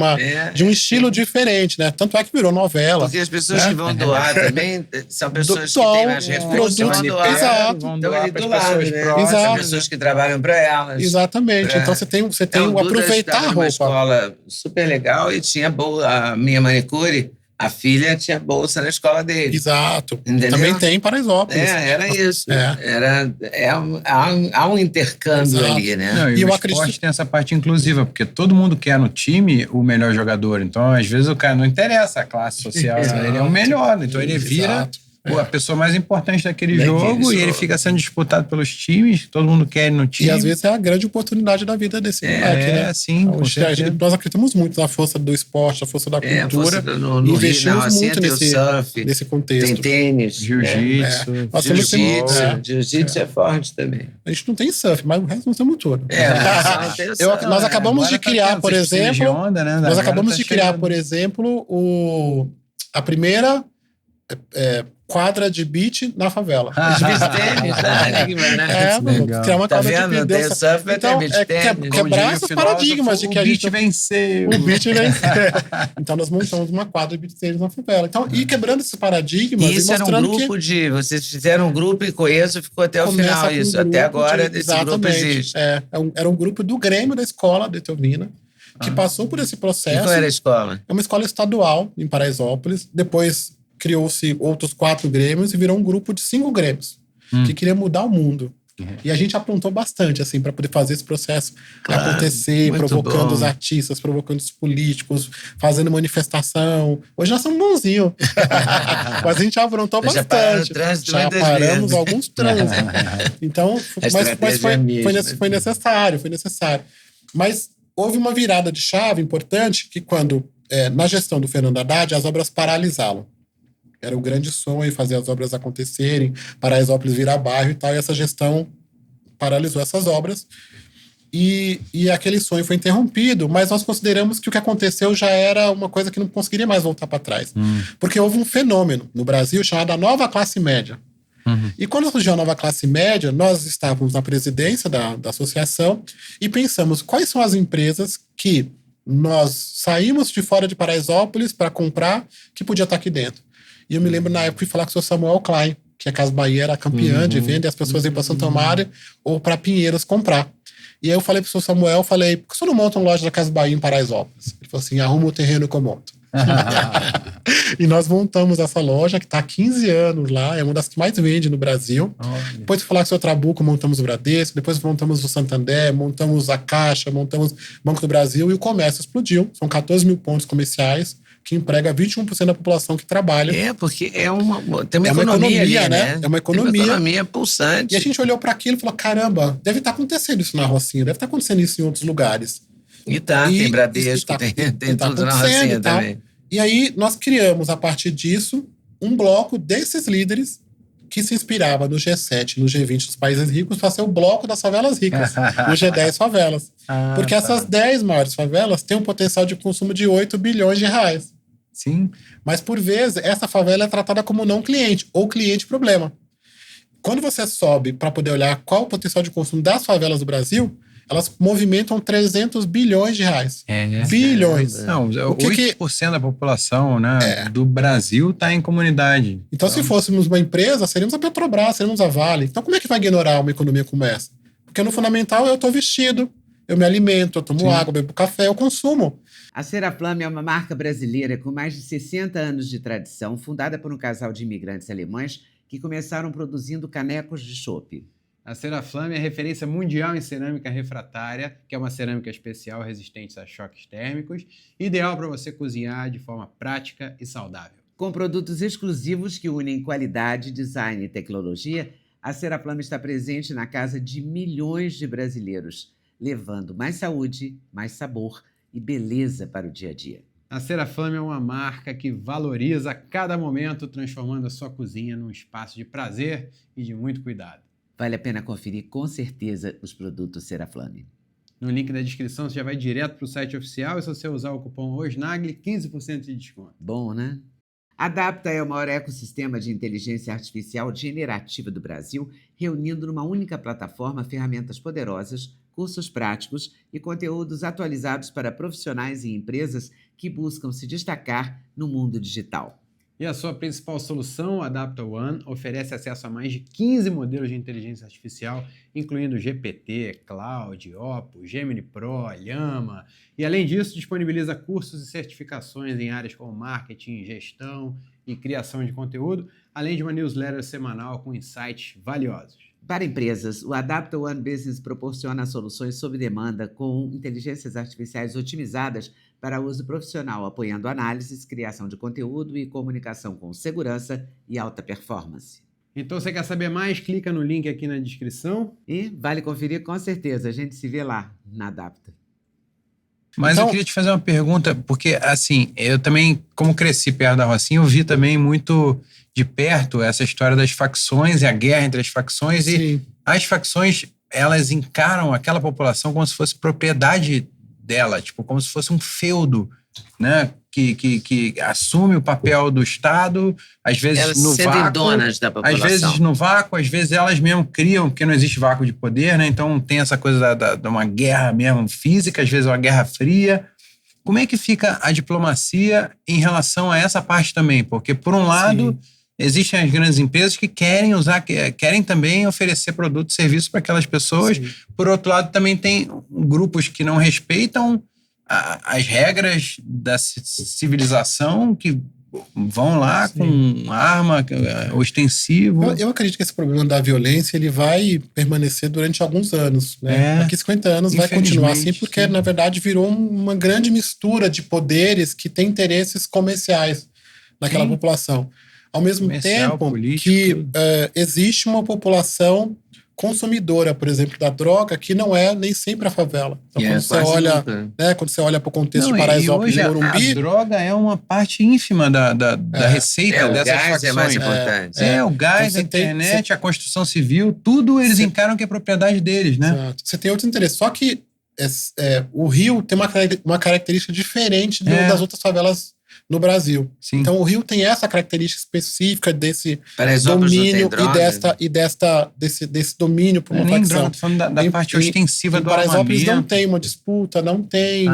Speaker 1: um estilo diferente, né? Tanto é que virou novela.
Speaker 3: Porque as pessoas que vão doar também são pessoas que têm mais recursos, vão doar.
Speaker 1: Exato.
Speaker 3: Então ali do lado, né? São pessoas que trabalham para elas.
Speaker 1: Exatamente. Então você tem o aproveitar a roupa.
Speaker 3: Uma escola super legal e tinha a minha manicure, a filha tinha bolsa na escola dele.
Speaker 1: Exato.
Speaker 3: Entendeu?
Speaker 1: Também tem em Paraisópolis.
Speaker 3: Era isso. Há um intercâmbio ali, né?
Speaker 2: Não, e o esporte tem essa parte inclusiva, porque todo mundo quer no time o melhor jogador. Então, às vezes, o cara não interessa a classe social, ele é o melhor. Então, ele vira a pessoa mais importante daquele jogo e ele fica sendo disputado pelos times, todo mundo quer ir no time.
Speaker 1: E às vezes é a grande oportunidade da vida desse moleque, né?
Speaker 2: Sim.
Speaker 1: Nós acreditamos muito na força do esporte, na força da cultura.
Speaker 3: No
Speaker 1: investimos muito
Speaker 3: surf,
Speaker 1: nesse contexto.
Speaker 3: Tem tênis,
Speaker 2: jiu-jitsu.
Speaker 3: Jiu-jitsu é forte também.
Speaker 1: A gente não tem surf, mas o resto nós temos tudo. Nós acabamos de criar, por exemplo... Nós acabamos de criar, por exemplo, a primeira... quadra de beach na favela.
Speaker 3: De beach tênis,
Speaker 1: criar uma quadra de beach.
Speaker 3: Tem surf, então,
Speaker 1: quebrar esses paradigmas de que a gente...
Speaker 2: O beach venceu.
Speaker 1: O beach venceu. Então, nós montamos uma quadra de beach tênis na favela. Então, e quebrando esses paradigmas...
Speaker 3: E isso era um grupo vocês fizeram um grupo e com isso ficou até o final isso. Até agora esse grupo existe.
Speaker 1: Era um grupo do Grêmio da escola de Etelvina, que passou por esse processo.
Speaker 3: E qual era a escola?
Speaker 1: É uma escola estadual em Paraisópolis. Depois criou-se outros 4 grêmios e virou um grupo de 5 grêmios que queria mudar o mundo. E a gente aprontou bastante, assim, para poder fazer esse processo acontecer, provocando os artistas, provocando os políticos, fazendo manifestação. Hoje nós somos bonzinhos. Mas a gente aprontou bastante. Já paramos alguns trânsitos. Então, foi necessário. Mas houve uma virada de chave importante que quando, na gestão do Fernando Haddad, as obras paralisaram. Era o grande sonho fazer as obras acontecerem, Paraisópolis virar bairro e tal, e essa gestão paralisou essas obras. E aquele sonho foi interrompido, mas nós consideramos que o que aconteceu já era uma coisa que não conseguiria mais voltar para trás. Porque houve um fenômeno no Brasil chamado a nova classe média. E quando surgiu a nova classe média, nós estávamos na presidência da associação e pensamos quais são as empresas que nós saímos de fora de Paraisópolis para comprar que podia estar aqui dentro. E eu me lembro, na época, fui falar com o seu Samuel Klein, que a Casa Bahia era campeã de venda, e as pessoas iam para Santo Amaro ou para Pinheiros comprar. E aí eu falei pro seu Samuel, por que você não monta uma loja da Casa Bahia em Paraisópolis? Ele falou assim, arruma o terreno que eu monto. E nós montamos essa loja, que está há 15 anos lá, é uma das que mais vende no Brasil. Depois de falar com o seu Trabuco, montamos o Bradesco, depois montamos o Santander, montamos a Caixa, montamos o Banco do Brasil, e o comércio explodiu. São 14 mil pontos comerciais, que emprega 21% da população que trabalha.
Speaker 3: Porque tem uma economia ali, né?
Speaker 1: É uma economia.
Speaker 3: Tem uma economia pulsante.
Speaker 1: E a gente olhou para aquilo e falou, caramba, deve estar acontecendo isso na Rocinha, deve estar acontecendo isso em outros lugares.
Speaker 3: Tem Bradesco, tem tudo na Rocinha também.
Speaker 1: E aí nós criamos, a partir disso, um bloco desses líderes que se inspirava no G7, no G20 dos países ricos, para ser o bloco das favelas ricas, o G10 favelas. Porque essas 10 maiores favelas têm um potencial de consumo de 8 bilhões de reais.
Speaker 2: Sim.
Speaker 1: Mas, por vezes, essa favela é tratada como não cliente, ou cliente problema. Quando você sobe para poder olhar qual o potencial de consumo das favelas do Brasil, elas movimentam 300 bilhões de reais. Bilhões.
Speaker 2: Não, 8% da população, né, do Brasil está em comunidade.
Speaker 1: Então, se fôssemos uma empresa, seríamos a Petrobras, seríamos a Vale. Então, como é que vai ignorar uma economia como essa? Porque, no fundamental, eu estou vestido, eu me alimento, eu tomo água, bebo café, eu consumo.
Speaker 4: A Seraflame é uma marca brasileira com mais de 60 anos de tradição, fundada por um casal de imigrantes alemães que começaram produzindo canecos de chopp.
Speaker 2: A Seraflame é referência mundial em cerâmica refratária, que é uma cerâmica especial resistente a choques térmicos, ideal para você cozinhar de forma prática e saudável.
Speaker 4: Com produtos exclusivos que unem qualidade, design e tecnologia, a Seraflame está presente na casa de milhões de brasileiros, levando mais saúde, mais sabor e beleza para o dia a dia.
Speaker 2: A Seraflame é uma marca que valoriza cada momento, transformando a sua cozinha num espaço de prazer e de muito cuidado.
Speaker 4: Vale a pena conferir com certeza os produtos Seraflame.
Speaker 2: No link da descrição você já vai direto para o site oficial e se você usar o cupom OSNAGLE, 15% de desconto.
Speaker 4: Bom, né? A Adapta é o maior ecossistema de inteligência artificial generativa do Brasil, reunindo numa única plataforma ferramentas poderosas, cursos práticos e conteúdos atualizados para profissionais e empresas que buscam se destacar no mundo digital.
Speaker 2: E a sua principal solução, a Adapta One, oferece acesso a mais de 15 modelos de inteligência artificial, incluindo GPT, Cloud, Opus, Gemini Pro, Llama. E, além disso, disponibiliza cursos e certificações em áreas como marketing, gestão e criação de conteúdo, além de uma newsletter semanal com insights valiosos.
Speaker 4: Para empresas, o Adapta One Business proporciona soluções sob demanda com inteligências artificiais otimizadas para uso profissional, apoiando análises, criação de conteúdo e comunicação com segurança e alta performance.
Speaker 2: Então, você quer saber mais? Clica no link aqui na descrição.
Speaker 4: E vale conferir com certeza. A gente se vê lá, na Adapta.
Speaker 2: Mas então, eu queria te fazer uma pergunta, porque, assim, eu também, como cresci perto da Rocinha, eu vi também muito de perto essa história das facções e a guerra entre as facções. Sim. E as facções, elas encaram aquela população como se fosse propriedade dela, tipo, como se fosse um feudo, né? que assume o papel do Estado, às vezes
Speaker 3: elas
Speaker 2: no vácuo,
Speaker 3: donas da população.
Speaker 2: às vezes no vácuo, às vezes elas mesmo criam, porque não existe vácuo de poder, né? Então tem essa coisa de uma guerra mesmo física, às vezes uma guerra fria. Como é que fica a diplomacia em relação a essa parte também? Porque, por um lado, existem as grandes empresas que querem também oferecer produtos e serviços para aquelas pessoas. Sim. Por outro lado, também tem grupos que não respeitam as regras da civilização, que vão lá com arma, ostensivo.
Speaker 1: Eu acredito que esse problema da violência ele vai permanecer durante alguns anos. Né? Daqui a 50 anos vai continuar assim, porque, na verdade, virou uma grande mistura de poderes que tem interesses comerciais naquela população. Ao mesmo tempo político, que existe uma população consumidora, por exemplo, da droga, que não é nem sempre a favela. Então, quando você olha para o contexto de Paraisópolis e Morumbi...
Speaker 2: A droga é uma parte ínfima da receita dessas facções.
Speaker 3: O gás é mais importante.
Speaker 2: O gás, então, a internet, a construção civil, tudo eles encaram que é propriedade deles, né?
Speaker 1: Exato. Você tem outros interesses. Só que o Rio tem uma característica diferente das outras favelas no Brasil. Sim. Então o Rio tem essa característica específica desse domínio desse domínio por uma facção.
Speaker 2: Tô falando da parte ostensiva do armamento.
Speaker 1: Paraisópolis não tem uma disputa, não tem...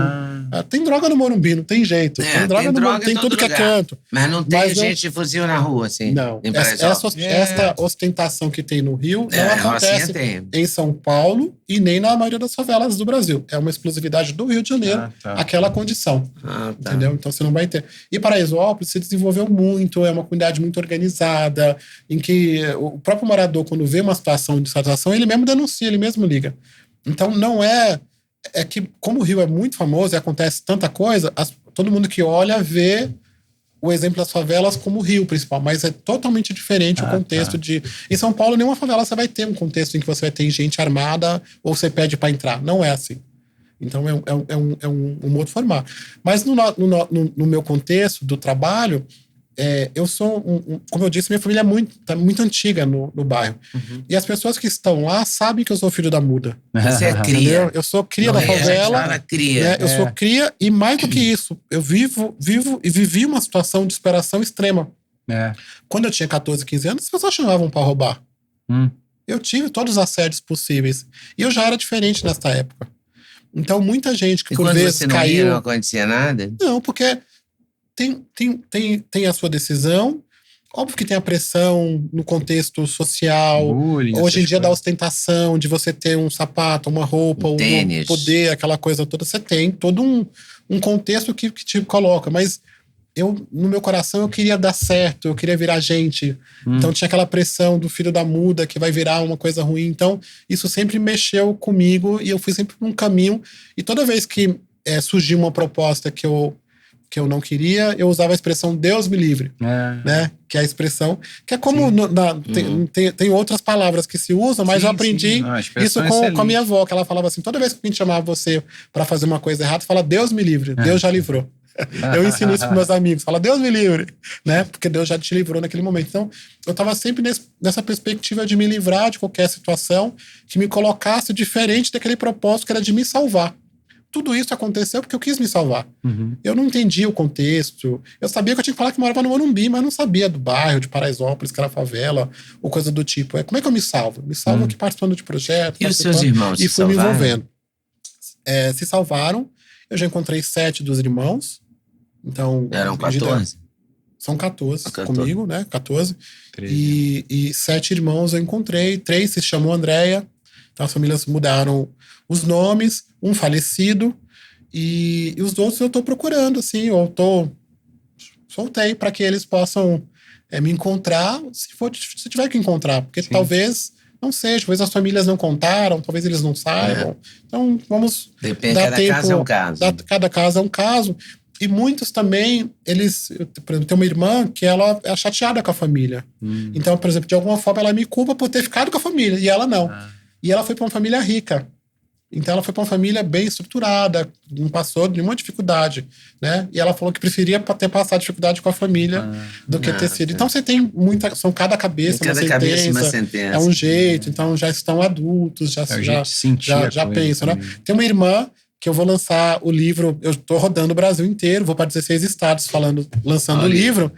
Speaker 1: tem droga no Morumbi, não tem jeito. Tem droga no Morumbi, tem tudo que é canto.
Speaker 3: Mas não tem gente de fuzil na rua, assim.
Speaker 1: Não. Essa ostentação que tem no Rio não acontece em São Paulo e nem na maioria das favelas do Brasil. É uma exclusividade do Rio de Janeiro, aquela condição. Entendeu? Então você não vai ter... E Paraisópolis se desenvolveu muito, é uma comunidade muito organizada, em que o próprio morador, quando vê uma situação de satisfação, ele mesmo denuncia, ele mesmo liga. Então não é que, como o Rio é muito famoso e acontece tanta coisa, todo mundo que olha vê o exemplo das favelas como o Rio principal, mas é totalmente diferente o contexto de... Em São Paulo, nenhuma favela você vai ter um contexto em que você vai ter gente armada ou você pede para entrar. Não é assim. Então é um outro formato. Mas no meu contexto do trabalho, eu sou, como eu disse, minha família é muito antiga no bairro. Uhum. E as pessoas que estão lá sabem que eu sou filho da muda.
Speaker 3: Você é cria.
Speaker 1: Eu sou cria da favela.
Speaker 3: Cria.
Speaker 1: Eu sou cria e mais do que isso, eu vivi uma situação de desesperação extrema. Quando eu tinha 14, 15 anos, as pessoas chamavam para roubar. Eu tive todos os assédios possíveis. E eu já era diferente nessa época. Então, muita gente que por vezes caiu...
Speaker 3: não acontecia nada?
Speaker 1: Não, porque tem a sua decisão. Óbvio que tem a pressão no contexto social.
Speaker 2: Bullying,
Speaker 1: hoje em dia da ostentação, de você ter um sapato, uma roupa, um poder, aquela coisa toda. Você tem todo um contexto que te coloca. Mas no meu coração, eu queria dar certo, eu queria virar gente. Então tinha aquela pressão do filho da muda que vai virar uma coisa ruim. Então isso sempre mexeu comigo e eu fui sempre por um caminho. E toda vez que surgiu uma proposta que eu não queria, eu usava a expressão Deus me livre, né? Que é a expressão, que é como tem outras palavras que se usam, mas eu aprendi isso com a minha avó, que ela falava assim, toda vez que a gente chamava você para fazer uma coisa errada, fala Deus me livre, Deus já livrou. Eu ensino isso para meus amigos, fala Deus me livre, né? Porque Deus já te livrou naquele momento. Então eu estava sempre nessa perspectiva de me livrar de qualquer situação que me colocasse diferente daquele propósito que era de me salvar. Tudo isso aconteceu porque eu quis me salvar. Eu não entendia o contexto. Eu sabia que eu tinha que falar que morava no Morumbi, mas não sabia do bairro, de Paraisópolis, que era favela, ou coisa do tipo. Como é que eu me salvo? Me salvo aqui participando de projetos.
Speaker 3: E os seus irmãos
Speaker 1: e fui me envolvendo. Se salvaram. Eu já encontrei 7 dos irmãos. Então,
Speaker 3: eram 14?
Speaker 1: São 14 comigo, né? 14. 13. E 7 irmãos eu encontrei. 3 se chamam Andréia. Então as famílias mudaram os nomes. Um falecido. E os outros eu tô procurando, assim. Soltei para que eles possam me encontrar, se tiver que encontrar. Porque talvez... Não sei, talvez as famílias não contaram, talvez eles não saibam. Então, vamos dar tempo. Cada caso é um caso. Cada caso é um caso. E muitos também, por exemplo, tem uma irmã que ela é chateada com a família. Então, por exemplo, de alguma forma ela me culpa por ter ficado com a família, e ela não. E ela foi para uma família rica. Então ela foi para uma família bem estruturada, não passou nenhuma dificuldade, né? E ela falou que preferia ter passado dificuldade com a família do que ter sido. Então você tem são cada cabeça uma sentença. É um jeito, então já estão adultos, já pensam, né? Tem uma irmã que eu vou lançar o livro. Eu estou rodando o Brasil inteiro, vou para 16 estados lançando o livro.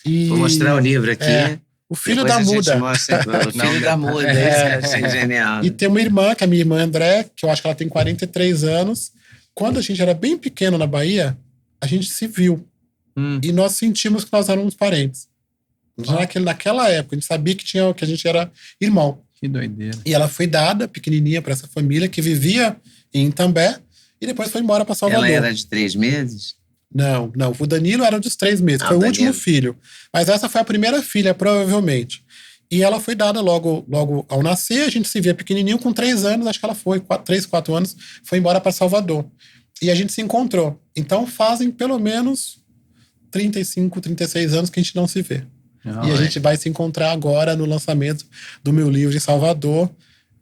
Speaker 1: E,
Speaker 3: vou mostrar o livro aqui.
Speaker 1: O Filho da Muda.
Speaker 3: O Filho da Muda, isso eu achei genial.
Speaker 1: E tem uma irmã, que é a minha irmã André, que eu acho que ela tem 43 anos. Quando a gente era bem pequeno na Bahia, a gente se viu. E nós sentimos que nós éramos parentes. Já naquela época, a gente sabia que a gente era irmão.
Speaker 2: Que doideira.
Speaker 1: E ela foi dada, pequenininha, para essa família que vivia em Itambé e depois foi embora para Salvador.
Speaker 3: Ela era de 3 meses?
Speaker 1: Não. O Danilo era dos 3 meses. Foi o último filho. Mas essa foi a primeira filha, provavelmente. E ela foi dada logo ao nascer. A gente se via pequenininho, com 3 anos, acho que ela foi, 3, 4 anos, foi embora para Salvador. E a gente se encontrou. Então fazem pelo menos 35, 36 anos que a gente não se vê. E a gente vai se encontrar agora no lançamento do meu livro em Salvador.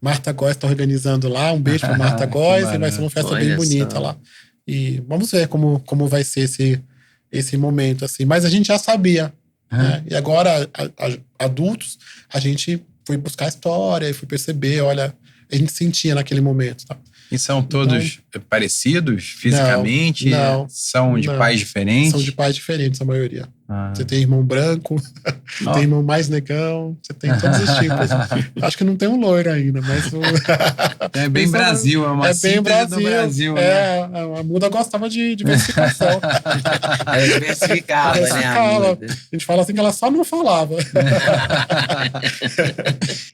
Speaker 1: Marta Góes está organizando lá. Um beijo para Marta Góes. E vai ser uma festa bem bonita lá. E vamos ver como vai ser esse momento, assim. Mas a gente já sabia. Né? E agora, adultos, a gente foi buscar a história e foi perceber, olha, a gente sentia naquele momento. Tá?
Speaker 2: E são todos parecidos fisicamente?
Speaker 1: Não.
Speaker 2: São de pais diferentes?
Speaker 1: São de pais diferentes, a maioria. Você tem irmão branco, tem irmão mais negão, você tem todos os tipos. Acho que não tem um loiro ainda, mas...
Speaker 2: É bem Brasil, é uma síntese do Brasil.
Speaker 1: A Muda gostava de diversificação.
Speaker 3: Ela diversificava, né?
Speaker 1: A gente fala assim que ela só não falava.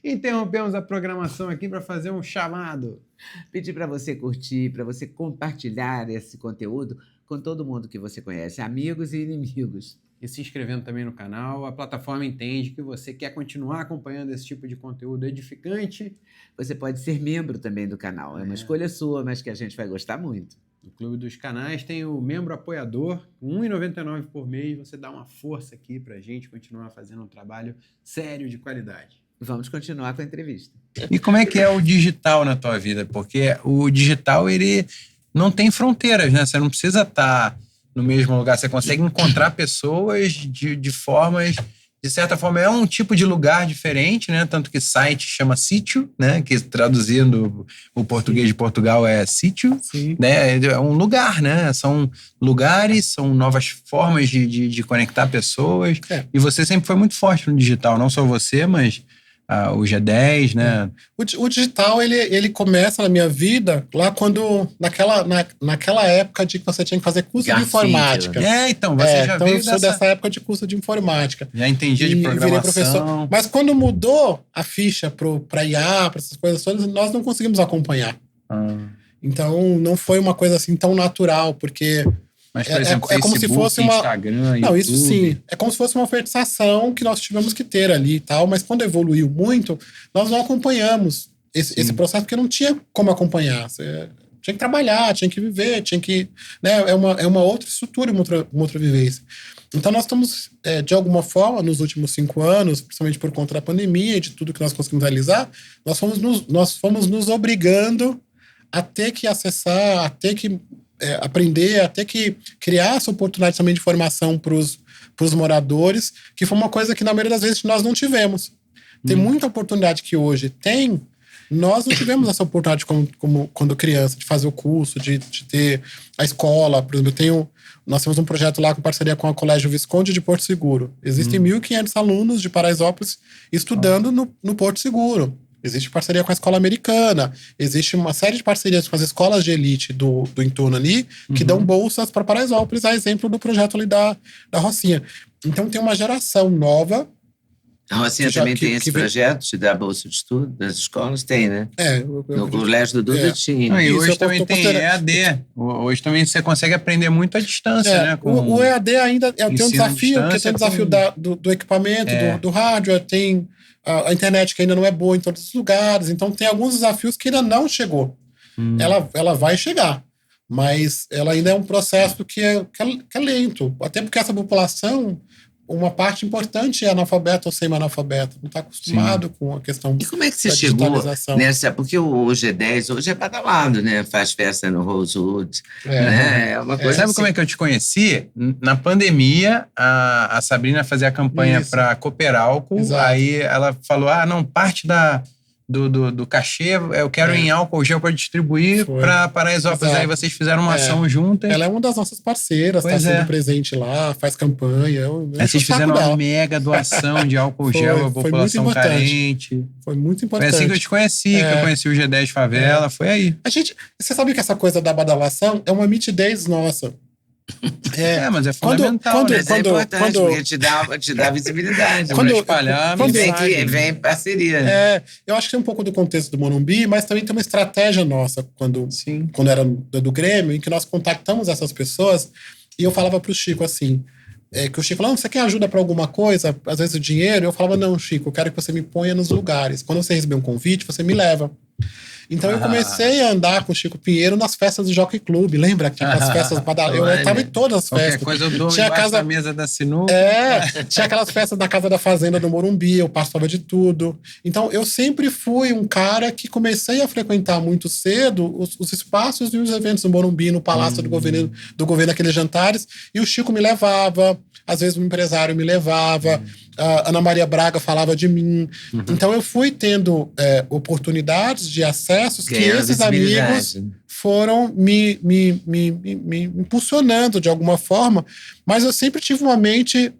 Speaker 2: Interrompemos a programação aqui para fazer um chamado.
Speaker 4: Pedir para você curtir, para você compartilhar esse conteúdo com todo mundo que você conhece, amigos e inimigos.
Speaker 2: E se inscrevendo também no canal. A plataforma entende que você quer continuar acompanhando esse tipo de conteúdo edificante.
Speaker 4: Você pode ser membro também do canal. É uma escolha sua, mas que a gente vai gostar muito.
Speaker 2: No Clube dos Canais tem o membro apoiador, R$ 1,99 por mês. Você dá uma força aqui pra gente continuar fazendo um trabalho sério, de qualidade.
Speaker 4: Vamos continuar com a entrevista.
Speaker 2: E como é que é o digital na tua vida? Porque o digital, ele não tem fronteiras, né? Você não precisa estar no mesmo lugar. Você consegue encontrar pessoas de formas... De certa forma, é um tipo de lugar diferente, né? Tanto que site chama sítio, né? Que traduzindo o português de Portugal é sítio, né? É um lugar, né? São lugares, são novas formas de conectar pessoas. E você sempre foi muito forte no digital. Não só você, mas... o G10, né?
Speaker 1: O digital, ele começa na minha vida lá naquela época de que você tinha que fazer curso de informática.
Speaker 2: Então, você já veio
Speaker 1: eu sou dessa época de curso de informática.
Speaker 2: Já entendia de programação.
Speaker 1: Virei professor. Mas quando mudou a ficha para IA, para essas coisas todas, nós não conseguimos acompanhar. Então, não foi uma coisa assim tão natural, porque...
Speaker 2: Mas, por exemplo,
Speaker 1: é como se fosse uma...
Speaker 2: Instagram,
Speaker 1: não,
Speaker 2: YouTube.
Speaker 1: isso sim. É como se fosse uma fixação que nós tivemos que ter ali e tal, mas quando evoluiu muito, nós não acompanhamos esse processo, porque não tinha como acompanhar. Você tinha que trabalhar, tinha que viver, tinha que... Né, é uma outra estrutura, uma outra vivência. Então, nós estamos, de alguma forma, nos últimos 5 anos, principalmente por conta da pandemia e de tudo que nós conseguimos realizar, nós fomos nos obrigando a ter que acessar, a ter que aprender, a ter que criar essa oportunidade também de formação para os moradores, que foi uma coisa que, na maioria das vezes, nós não tivemos. Tem muita oportunidade que hoje tem, nós não tivemos essa oportunidade como quando criança, de fazer o curso, de ter a escola. Por exemplo, nós temos um projeto lá com parceria com a Colégio Visconde de Porto Seguro. Existem 1.500 alunos de Paraisópolis estudando no Porto Seguro. Existe parceria com a escola americana, existe uma série de parcerias com as escolas de elite do entorno ali, que dão bolsas para Paraisópolis, a exemplo do projeto ali da Rocinha. Então tem uma geração nova.
Speaker 3: A Rocinha também tem esse projeto de dar bolsa de estudo nas escolas? Tem, né? No Colégio do Duda tinha.
Speaker 2: E hoje também tem EAD. Hoje também você consegue aprender muito à distância, né?
Speaker 1: O EAD ainda tem um desafio, porque tem o desafio do equipamento, do rádio, tem... A internet que ainda não é boa em todos os lugares, então tem alguns desafios que ainda não chegou. Ela vai chegar, mas ela ainda é um processo que é lento, até porque essa população, uma parte importante é analfabeta ou semi-analfabeta, não está acostumado com a questão da digitalização.
Speaker 3: E como é que você chegou nessa... Porque o G10 hoje é badalado, né? Faz festa no Rosewood. Né? É uma coisa
Speaker 2: Sabe
Speaker 3: assim.
Speaker 2: como é que eu te conheci? Na pandemia, a Sabrina fazia a campanha para Cooperálcool. Aí ela falou, parte do cachê, eu quero em álcool gel para distribuir para Paraisópolis. Aí vocês fizeram uma ação juntas.
Speaker 1: Ela é uma das nossas parceiras, está sendo presente lá, faz campanha.
Speaker 2: Aí vocês fizeram uma mega doação de álcool gel à população carente.
Speaker 1: Foi muito importante.
Speaker 2: Foi assim que eu te conheci, que eu conheci o G10 Favela, foi aí.
Speaker 1: Você sabe que essa coisa da badalação é uma mitidez nossa.
Speaker 2: Mas é fundamental.
Speaker 3: É importante, porque te dá visibilidade.
Speaker 2: Quando espalhar,
Speaker 3: vem em parceria.
Speaker 1: Eu acho que tem um pouco do contexto do Morumbi, mas também tem uma estratégia nossa quando era do Grêmio, em que nós contactamos essas pessoas e eu falava pro Chico assim, que o Chico falava, você quer ajuda para alguma coisa? Às vezes o dinheiro, eu falava, não, Chico, eu quero que você me ponha nos lugares. Quando você receber um convite, você me leva. Então eu comecei a andar com o Chico Pinheiro nas festas do Jockey Club. Lembra? Tipo, as festas eu estava em todas as festas.
Speaker 2: Qualquer coisa eu dou embaixo da mesa da sinuca.
Speaker 1: Tinha aquelas festas na Casa da Fazenda do Morumbi, eu participava de tudo. Então eu sempre fui um cara que comecei a frequentar muito cedo os espaços e os eventos do Morumbi, no Palácio do Governo, aqueles jantares. E o Chico me levava, às vezes um empresário me levava, a Ana Maria Braga falava de mim. Então eu fui tendo oportunidades de acessos que esses amigos foram me impulsionando de alguma forma, mas eu sempre tive uma mente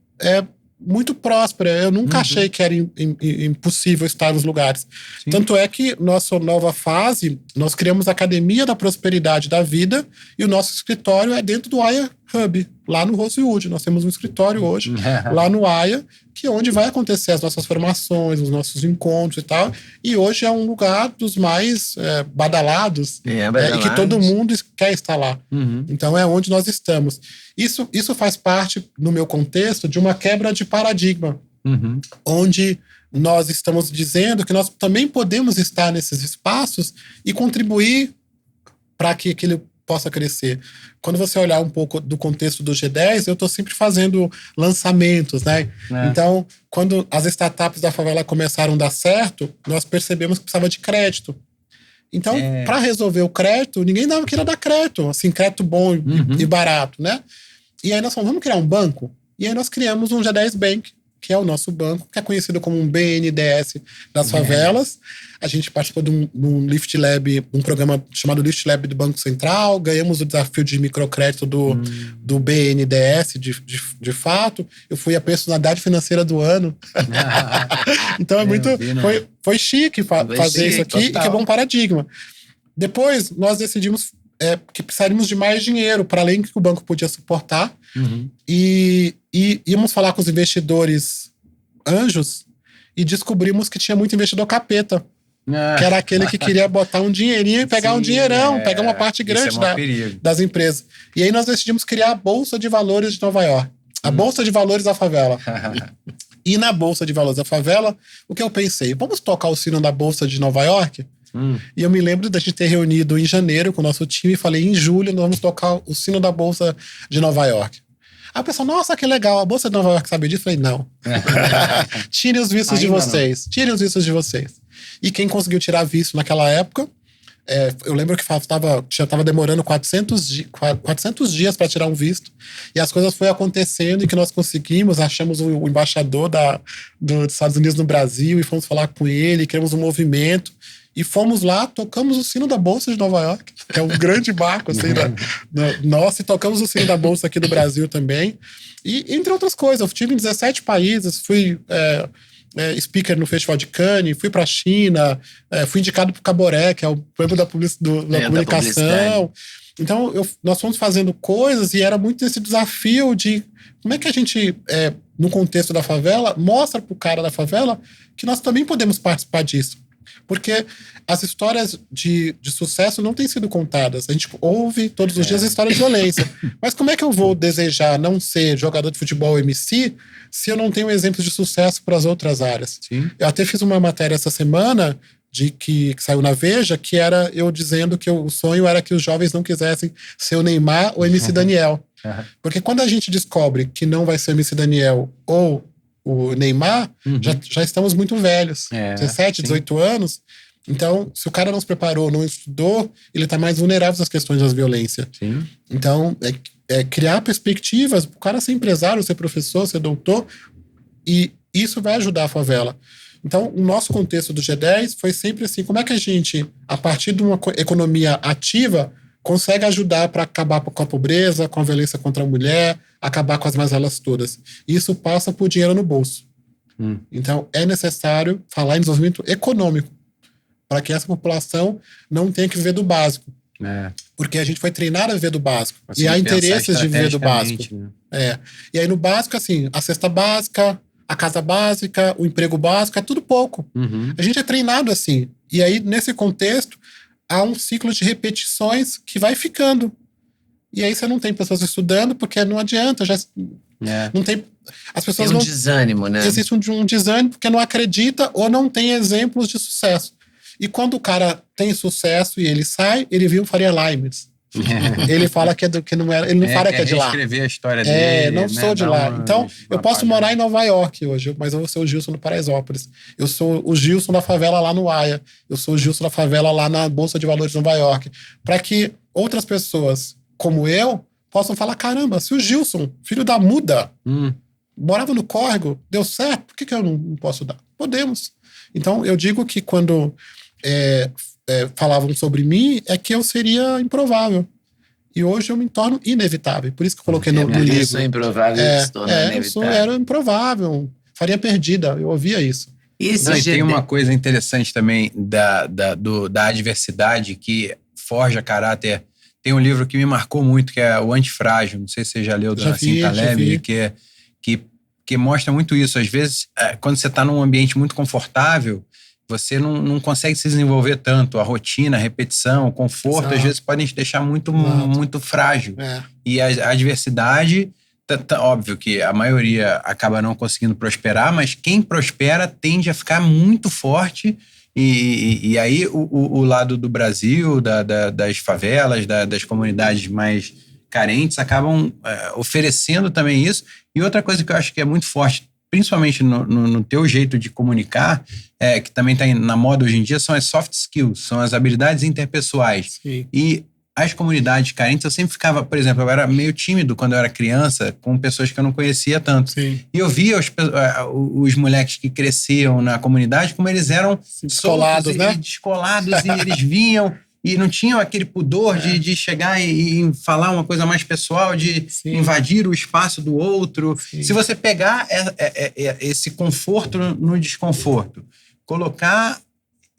Speaker 1: muito próspera. Eu nunca achei que era impossível estar nos lugares. Sim. Tanto é que nossa nova fase, nós criamos a Academia da Prosperidade da Vida e o nosso escritório é dentro do AIA Hub, lá no Rosewood. Nós temos um escritório hoje, lá no AIA, que é onde vai acontecer as nossas formações, os nossos encontros e tal. E hoje é um lugar dos mais badalados, e que todo mundo quer estar lá. Então é onde nós estamos. Isso faz parte, no meu contexto, de uma quebra de paradigma, onde nós estamos dizendo que nós também podemos estar nesses espaços e contribuir para que aquele possa crescer. Quando você olhar um pouco do contexto do G10, eu estou sempre fazendo lançamentos, né? Então, quando as startups da favela começaram a dar certo, nós percebemos que precisava de crédito. Então, para resolver o crédito, ninguém queria dar crédito, assim, crédito bom e barato, né? E aí nós falamos, vamos criar um banco? E aí nós criamos um G10 Bank, que é o nosso banco, que é conhecido como um BNDES das favelas. A gente participou de um Lift Lab, um programa chamado Lift Lab do Banco Central, ganhamos o desafio de microcrédito do BNDES, de fato. Eu fui a personalidade financeira do ano. Então foi chique fazer isso aqui, total. E quebrou um paradigma. Depois, nós decidimos que precisaríamos de mais dinheiro, para além do que o banco podia suportar. E íamos falar com os investidores anjos e descobrimos que tinha muito investidor capeta. Que era aquele que queria botar um dinheirinho e pegar um dinheirão, pegar uma parte grande das empresas. E aí nós decidimos criar a Bolsa de Valores de Nova York. A Bolsa de Valores da Favela. E na Bolsa de Valores da Favela, o que eu pensei? Vamos tocar o sino da Bolsa de Nova York? E eu me lembro da gente ter reunido em janeiro com o nosso time e falei, em julho nós vamos tocar o sino da Bolsa de Nova York. Aí o pessoal, nossa, que legal, a Bolsa de Nova York sabe disso? Eu falei, não. Tirem os vistos de vocês. Tirem os vistos de vocês. E quem conseguiu tirar visto naquela época, eu lembro que estava demorando 400 dias para tirar um visto. E as coisas foram acontecendo e que nós conseguimos, achamos o embaixador dos Estados Unidos no Brasil e fomos falar com ele, criamos um movimento. E fomos lá, tocamos o sino da Bolsa de Nova York, que é um grande marco assim, nossa, e tocamos o sino da Bolsa aqui do Brasil também. E entre outras coisas, eu estive em 17 países, fui speaker no Festival de Cannes, fui para a China, fui indicado para o Caboré, que é o prêmio da comunicação. Então, nós fomos fazendo coisas e era muito esse desafio de como é que a gente, no contexto da favela, mostra para o cara da favela que nós também podemos participar disso. Porque as histórias de sucesso não têm sido contadas. A gente ouve todos os dias a história de violência. Mas como é que eu vou desejar não ser jogador de futebol MC se eu não tenho exemplos de sucesso para as outras áreas?
Speaker 2: Sim.
Speaker 1: Eu até fiz uma matéria essa semana que saiu na Veja, que era eu dizendo que o sonho era que os jovens não quisessem ser o Neymar ou o MC Daniel. Porque quando a gente descobre que não vai ser o MC Daniel ou o Neymar, já estamos muito velhos. 17, 18 anos. Então, se o cara não se preparou, não estudou, ele está mais vulnerável às questões das violências.
Speaker 2: Sim.
Speaker 1: Então, criar perspectivas, o cara ser empresário, ser professor, ser doutor, e isso vai ajudar a favela. Então, o nosso contexto do G10 foi sempre assim, como é que a gente, a partir de uma economia ativa, consegue ajudar para acabar com a pobreza, com a violência contra a mulher, acabar com as mazelas todas. Isso passa por dinheiro no bolso. Então, é necessário falar em desenvolvimento econômico para que essa população não tenha que viver do básico. Porque a gente foi treinado a viver do básico. E há interesses de viver do básico. Né? E aí, no básico, assim, a cesta básica, a casa básica, o emprego básico, é tudo pouco. A gente é treinado assim. E aí, nesse contexto, há um ciclo de repetições que vai ficando. E aí você não tem pessoas estudando, porque não adianta, já não tem... As pessoas
Speaker 3: tem desânimo, né?
Speaker 1: Existe um desânimo porque não acredita ou não tem exemplos de sucesso. E quando o cara tem sucesso e ele sai, ele viu o Faria Limers. Ele fala que não era, ele não fala que é de lá.
Speaker 2: Escrever a história dele.
Speaker 1: Não sou de lá. Então, eu posso morar em Nova York hoje, mas eu vou ser o Gilson do Paraisópolis. Eu sou o Gilson da favela lá no Haia. Eu sou o Gilson da favela lá na Bolsa de Valores de Nova York. Para que outras pessoas, como eu, possam falar, caramba, se o Gilson, filho da muda, morava no córrego, deu certo, por que eu não posso dar? Podemos. Então, eu digo que quando falavam sobre mim, é que eu seria improvável. E hoje eu me torno inevitável. Por isso que eu coloquei no livro.
Speaker 3: Eu sou improvável e se torna inevitável.
Speaker 1: Eu era improvável. Faria perdida. Eu ouvia isso.
Speaker 2: E tem uma coisa interessante também da adversidade que forja caráter. Tem um livro que me marcou muito, que é O Antifrágil. Não sei se você já leu, do Nassim Taleb, que mostra muito isso. Às vezes, quando você está num ambiente muito confortável, você não consegue se desenvolver tanto. A rotina, a repetição, o conforto, às vezes podem te deixar muito frágil. E a adversidade, óbvio que a maioria acaba não conseguindo prosperar, mas quem prospera tende a ficar muito forte. E aí o lado do Brasil, das favelas, das comunidades mais carentes, acabam oferecendo também isso. E outra coisa que eu acho que é muito forte, principalmente no teu jeito de comunicar, que também está na moda hoje em dia, são as soft skills, são as habilidades interpessoais.
Speaker 1: Sim.
Speaker 2: E as comunidades carentes, eu sempre ficava, por exemplo, eu era meio tímido quando eu era criança, com pessoas que eu não conhecia tanto.
Speaker 1: Sim.
Speaker 2: E eu via os moleques que cresciam na comunidade, como eles eram
Speaker 1: descolados, né?
Speaker 2: Descolados, e eles vinham... E não tinham aquele pudor de chegar e falar uma coisa mais pessoal, de invadir o espaço do outro. Sim. Se você pegar esse conforto no desconforto, colocar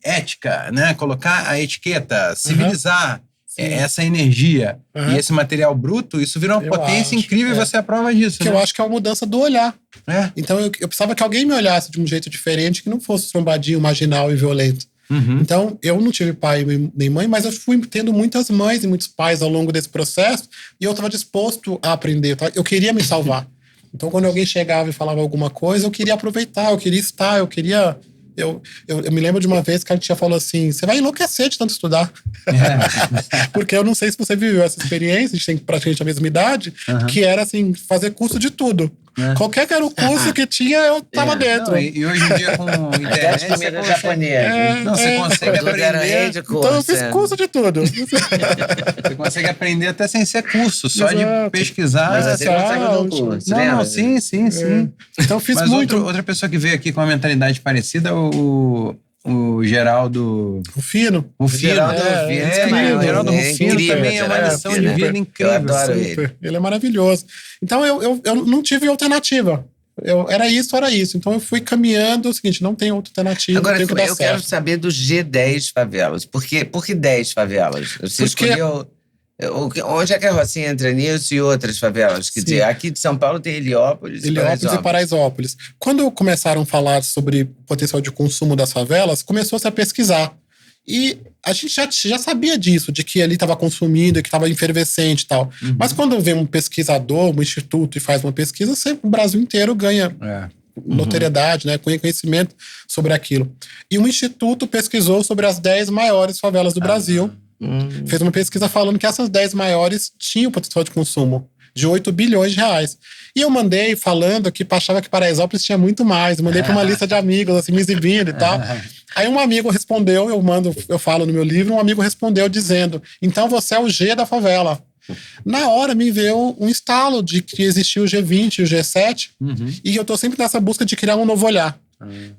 Speaker 2: ética, né? Colocar a etiqueta, civilizar essa energia e esse material bruto, isso vira uma potência incrível e você é a prova disso.
Speaker 1: Que eu acho que é uma mudança do olhar. Então eu precisava que alguém me olhasse de um jeito diferente, que não fosse trombadinho, marginal e violento. Então, eu não tive pai nem mãe, mas eu fui tendo muitas mães e muitos pais ao longo desse processo e eu estava disposto a aprender, eu queria me salvar. Então, quando alguém chegava e falava alguma coisa, eu queria aproveitar, eu queria estar, eu queria... Eu me lembro de uma vez que a tia falou assim, você vai enlouquecer de tanto estudar. Porque eu não sei se você viveu essa experiência, a gente tem praticamente a mesma idade, que era assim, fazer curso de tudo. Qualquer que era o curso que tinha, eu tava dentro.
Speaker 2: Não, e hoje em dia com internet...
Speaker 3: comida japonesa.
Speaker 2: Você consegue aprender...
Speaker 1: Então eu fiz curso de tudo.
Speaker 2: Você consegue aprender até sem ser curso, só de pesquisar.
Speaker 3: Mas você consegue no curso.
Speaker 2: Não, sim.
Speaker 1: Então eu fiz
Speaker 2: mas
Speaker 1: muito.
Speaker 2: Outra pessoa que veio aqui com uma mentalidade parecida, o Geraldo...
Speaker 1: Rufino.
Speaker 2: O Geraldo Rufino também é uma lição de vida incrível.
Speaker 3: Eu adoro ele.
Speaker 1: Ele é maravilhoso. Então eu não tive alternativa. Era isso. Então eu fui caminhando, o seguinte, não tem outra alternativa.
Speaker 3: Agora,
Speaker 1: tem que dar
Speaker 3: eu quero saber do G10 favelas. Por que 10 favelas? Você escolheu... Onde é que a Rocinha entra nisso e outras favelas? Aqui de São Paulo tem Heliópolis e
Speaker 1: Paraisópolis. Quando começaram a falar sobre o potencial de consumo das favelas, começou-se a pesquisar. E a gente já sabia disso, de que ali estava consumindo, que estava efervescente e tal. Mas quando vem um pesquisador, um instituto e faz uma pesquisa, o Brasil inteiro ganha notoriedade, né, conhecimento sobre aquilo. E um instituto pesquisou sobre as 10 maiores favelas do Brasil. Fez uma pesquisa falando que essas 10 maiores tinham potencial de consumo de 8 bilhões de reais. E eu mandei falando que achava que Paraisópolis tinha muito mais. Eu mandei para uma lista de amigos, assim, me exibindo e tal. Aí um amigo respondeu, eu falo no meu livro, um amigo respondeu dizendo, então você é o G da favela. Na hora me veio um estalo de que existia o G20 e o G7, e eu tô sempre nessa busca de criar um novo olhar.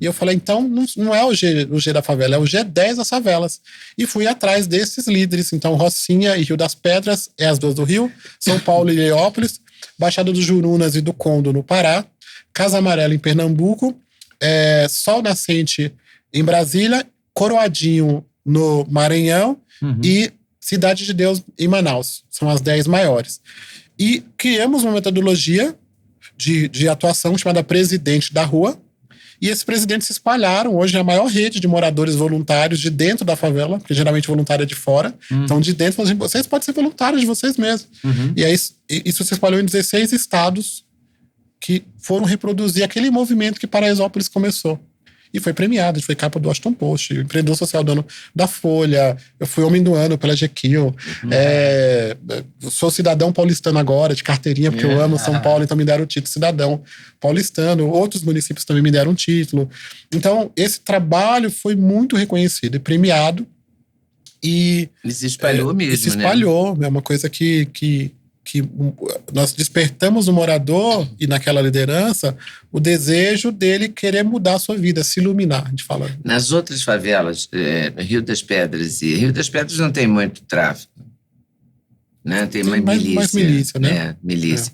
Speaker 1: E eu falei, então não é o G da favela, é o G10 das favelas. E fui atrás desses líderes. Então, Rocinha e Rio das Pedras é as duas do Rio, São Paulo e Heliópolis, Baixada dos Jurunas e do Conde no Pará, Casa Amarela em Pernambuco, Sol Nascente em Brasília, Coroadinho no Maranhão e Cidade de Deus em Manaus. São as 10 maiores. E criamos uma metodologia de atuação chamada Presidente da Rua. E esses presidentes se espalharam. Hoje é a maior rede de moradores voluntários de dentro da favela, porque geralmente voluntário é de fora. Então, de dentro, vocês podem ser voluntários de vocês mesmos. E aí, isso se espalhou em 16 estados que foram reproduzir aquele movimento que Paraisópolis começou. E foi premiado, a gente foi capa do Washington Post, empreendedor social do ano da Folha, eu fui homem do ano pela GQ, sou cidadão paulistano agora, de carteirinha, porque eu amo São Paulo, então me deram o título cidadão paulistano, outros municípios também me deram um título. Então, esse trabalho foi muito reconhecido e premiado. E
Speaker 3: se espalhou mesmo,
Speaker 1: se espalhou, né? É uma coisa que nós despertamos no morador e naquela liderança o desejo dele querer mudar a sua vida, se iluminar, a gente fala.
Speaker 3: Nas outras favelas, Rio das Pedras não tem muito tráfico, né? Tem mais milícia.
Speaker 1: Mais milícia, né?
Speaker 3: Milícia.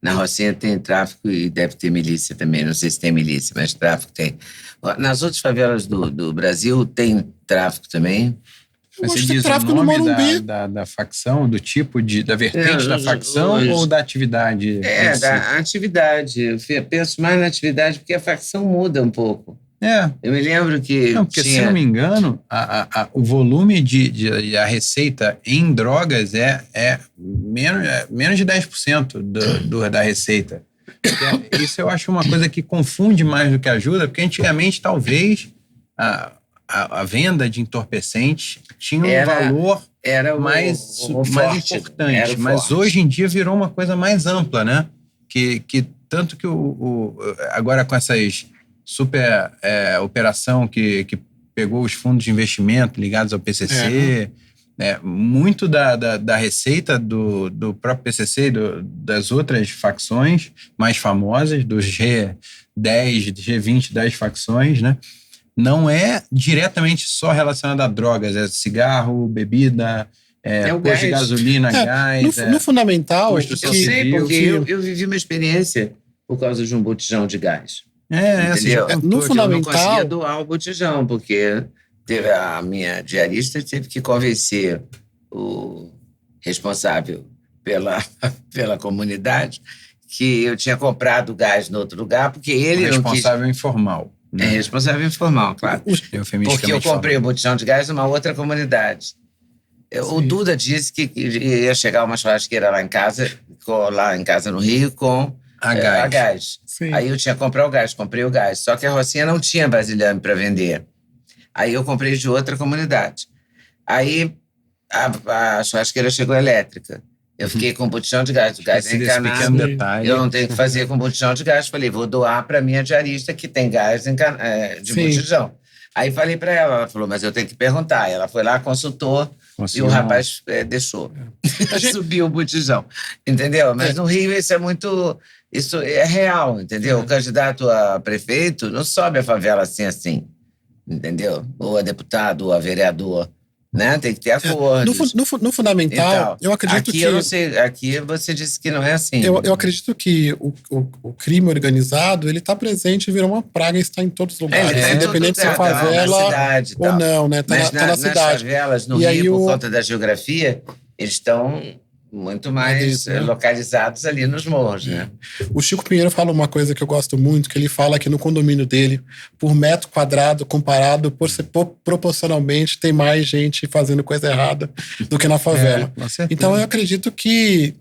Speaker 3: Na Rocinha tem tráfico e deve ter milícia também, não sei se tem milícia, mas tráfico tem. Nas outras favelas do Brasil tem tráfico também?
Speaker 2: Mas você diz o nome da facção, do tipo da vertente da facção ou da atividade?
Speaker 3: Da atividade. Eu penso mais na atividade porque a facção muda um pouco. Eu me lembro que
Speaker 2: não, porque se não me engano, o volume a receita em drogas é menos de 10% da receita. Isso eu acho uma coisa que confunde mais do que ajuda, porque antigamente talvez a venda de entorpecentes tinha um valor mais importante, mas hoje em dia virou uma coisa mais ampla, né? Que tanto que agora com essas super operação que pegou os fundos de investimento ligados ao PCC, muito da receita do próprio PCC e das outras facções mais famosas, dos G10, G20, 10 facções, né? Não é diretamente só relacionado a drogas, é cigarro, bebida, posto de gasolina, gás.
Speaker 1: No fundamental,
Speaker 3: eu sei, porque eu vivi uma experiência por causa de um botijão de gás. Entendeu?
Speaker 1: No fundamental,
Speaker 3: eu não conseguia doar o botijão, porque a minha diarista teve que convencer o responsável pela comunidade que eu tinha comprado gás no outro lugar, porque ele não quis...
Speaker 2: Responsável informal.
Speaker 3: Responsável informal, claro. Porque eu comprei o botijão de gás numa outra comunidade. O Duda disse que ia chegar uma churrasqueira lá em casa no Rio, com a gás. Aí eu tinha que comprar o gás, comprei o gás. Só que a Rocinha não tinha vasilhame para vender. Aí eu comprei de outra comunidade. Aí a churrasqueira chegou elétrica. Eu fiquei com botijão de gás. O gás é encanado. Eu não tenho o que fazer com botijão de gás. Falei, vou doar para minha diarista que tem gás de botijão. Aí falei para ela falou, mas eu tenho que perguntar. Ela foi lá, consultou e o rapaz deixou. Subiu o botijão. Entendeu? Mas no Rio isso é real, entendeu? O candidato a prefeito não sobe a favela assim. Entendeu? Ou a deputado, ou a vereador. Né? Tem que ter acordos.
Speaker 1: No fundamental, então, eu acredito
Speaker 3: aqui
Speaker 1: que...
Speaker 3: eu não sei, aqui você disse que não é assim.
Speaker 1: Eu acredito que o crime organizado, ele está presente e virou uma praga e está em todos os lugares. Independente se é favela
Speaker 3: cidade,
Speaker 1: ou não, né? Tá na cidade.
Speaker 3: Nas favelas, no Rio, por conta da geografia, eles estão muito mais localizados ali nos morros, né?
Speaker 1: O Chico Pinheiro fala uma coisa que eu gosto muito, que ele fala que no condomínio dele, por metro quadrado, comparado, proporcionalmente, tem mais gente fazendo coisa errada do que na favela. Então eu acredito que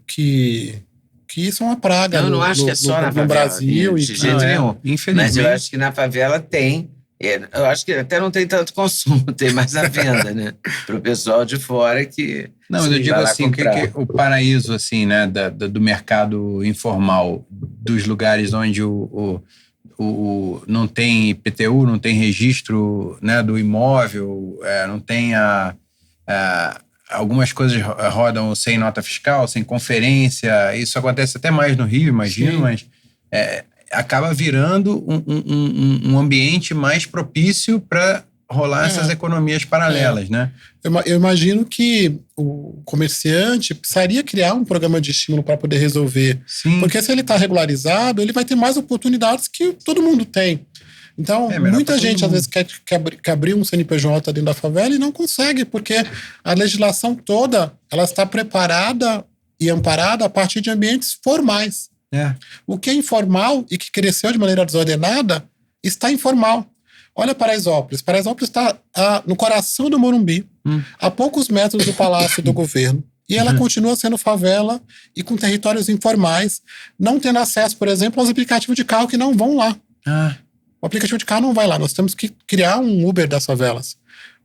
Speaker 1: isso é uma praga.
Speaker 3: Eu não acho que é só na favela,
Speaker 1: Brasil.
Speaker 3: De jeito nenhum. Infelizmente. Mas eu acho que na favela tem. Eu acho que até não tem tanto consumo, tem mais a venda, né? Para o pessoal de fora que...
Speaker 2: Não, eu digo assim, que o paraíso, assim, né, do mercado informal, dos lugares onde não tem IPTU, não tem registro, né, do imóvel, não tem algumas coisas rodam sem nota fiscal, sem conferência. Isso acontece até mais no Rio, imagino, mas acaba virando um ambiente mais propício para rolar essas economias paralelas, né?
Speaker 1: Eu imagino que o comerciante precisaria criar um programa de estímulo para poder resolver.
Speaker 2: Sim.
Speaker 1: Porque se ele está regularizado, ele vai ter mais oportunidades que todo mundo tem. Então, muita gente às vezes quer abrir um CNPJ dentro da favela e não consegue, porque a legislação toda ela está preparada e amparada a partir de ambientes formais. O que é informal e que cresceu de maneira desordenada está informal. Olha Paraisópolis. Paraisópolis está no coração do Morumbi, a poucos metros do Palácio do Governo. E ela continua sendo favela e com territórios informais, não tendo acesso, por exemplo, aos aplicativos de carro que não vão lá. O aplicativo de carro não vai lá. Nós temos que criar um Uber das favelas.